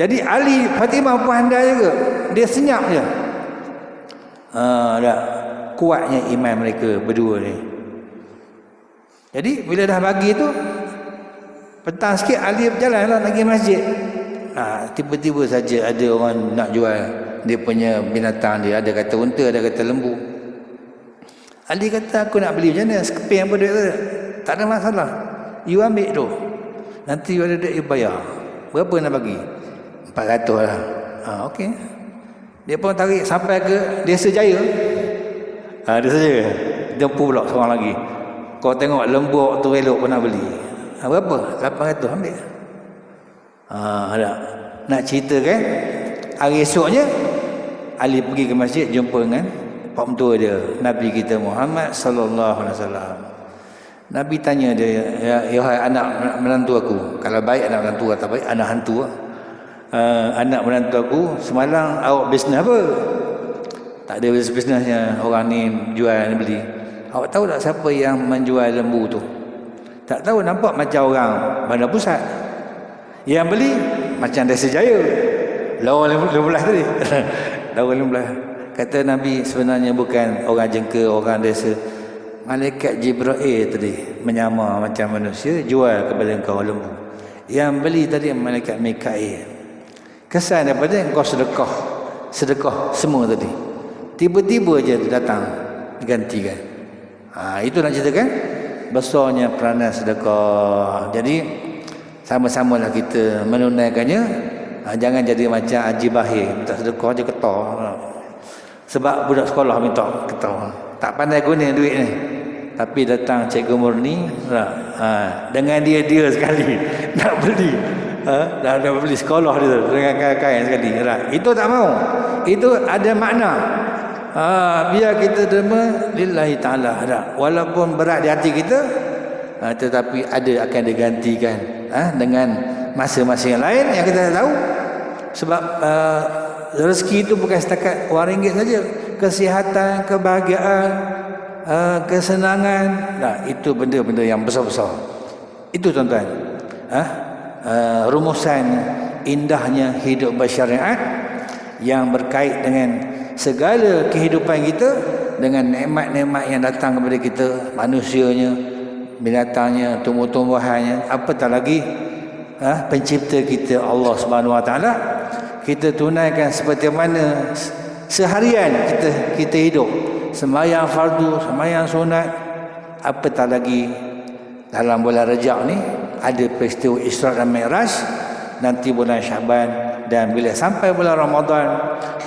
Jadi Ali Fatimah pun handal juga. Dia senyap je. Kuatnya iman mereka berdua ni. Jadi bila dah bagi tu, petang sikit Ali berjalan lah nak pergi masjid. Tiba-tiba saja ada orang nak jual dia punya binatang dia. Ada kata unta, ada kata lembu. Ali kata, aku nak beli macam mana? Sekeping apa duit tu? Tak ada masalah. You ambil tu. Nanti you ada duit, you bayar. Berapa nak bagi? 400 lah. Okey. Dia pun tarik sampai ke Desa Jaya. Desa Jaya. Jumpa pula seorang lagi. Kau tengok lembu tu elok pun nak beli. Berapa? 800 ambil. Nak cerita kan? Hari esoknya Ali pergi ke masjid, jumpa dengan pak mentua dia, Nabi kita Muhammad sallallahu alaihi wasallam. Nabi tanya dia, ya anak menantu aku. Kalau baik anak menantu, tak baik anak hantu. Anak menantu aku, semalam awak bisnes apa? Tak ada bisnesnya, orang ni jual ni beli. Awak tahu tak siapa yang menjual lembu tu? Tak tahu, nampak macam orang Bandar Pusat. Yang beli macam Desa Jaya. Lawan 15 tadi. Lawan 15. Kata Nabi, sebenarnya bukan orang jengka, orang desa. Malaikat Jibril tadi menyamar macam manusia, jual kepada engkau lembu. Yang beli tadi malaikat Mikail. Kesan daripada engkau sedekah semua tadi. Tiba-tiba je datang digantikan. Itu nak ceritakan besarnya peranan sedekah. Jadi sama-samalah kita menunaikannya. Jangan jadi macam Haji Bahir, minta sedekah je ketar. Sebab budak sekolah minta ketar, tak pandai guna duit ni. Tapi datang Cikgu Murni dengan dia sekali nak beli, nak beli sekolah dia dengan kain-kain sekali. Itu tak mau. Itu ada makna. Biar kita derma lillahi ta'ala. Walaupun berat di hati kita, tetapi ada akan digantikan dengan masa-masa yang lain yang kita tahu. Sebab rezeki itu bukan setakat RM1 saja. Kesihatan, kebahagiaan, kesenangan, itu benda-benda yang besar-besar. Itu tuan-tuan, rumusan indahnya hidup bersyariat yang berkait dengan segala kehidupan kita, dengan nikmat-nikmat yang datang kepada kita, manusianya, binatangnya, tumbuh-tumbuhannya, apatah lagi pencipta kita Allah Subhanahu Wa Taala. Kita tunaikan seperti mana seharian kita hidup, sembahyang fardu, sembahyang sunat, apatah lagi dalam bulan Rajab ni ada peristiwa Isra dan Mi'raj, nanti bulan Syaban, dan bila sampai bulan Ramadan,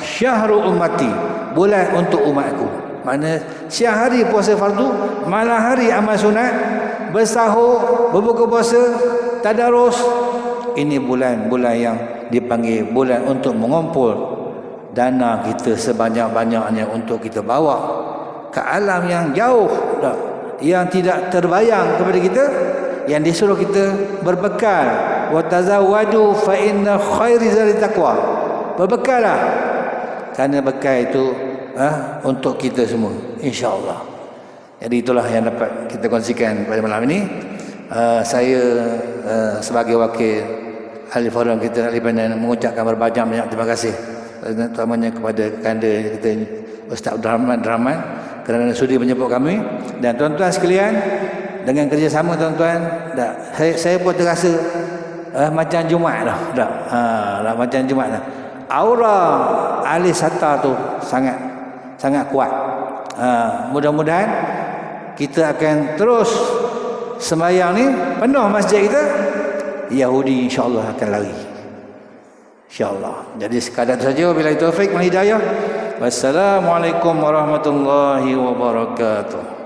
syahrul ummati, bulan untuk umatku. Mana siang hari puasa fardu, malam hari amal sunat, bersahur, berbuka puasa, tadarus. Ini bulan-bulan yang dipanggil bulan untuk mengumpul dana kita sebanyak-banyaknya untuk kita bawa ke alam yang jauh, yang tidak terbayang kepada kita, yang disuruh kita berbekal. Wa tazawwadu fa inna khairi zadi taqwa. Berbekallah, kerana bekal itu untuk kita semua, insya-Allah. Jadi itulah yang dapat kita kongsikan pada malam ini. Saya sebagai wakil ahli forum kita, ahli panel, mengucapkan banyak terima kasih terutamanya kepada kanda kita Ustaz Abdul Rahman kerana sudi menjemput kami, dan tuan-tuan sekalian, dengan kerjasama tuan-tuan, saya pun terasa macam Jumaat dah. Macam Jumaat dah. Aura ahli Satar tu sangat kuat. Mudah-mudahan kita akan terus sembahyang ni penuh masjid kita. Yahudi insya-Allah akan lari. InsyaAllah. Jadi sekadar itu saja. Wabillahi taufik wal hidayah. Wassalamualaikum warahmatullahi wabarakatuh.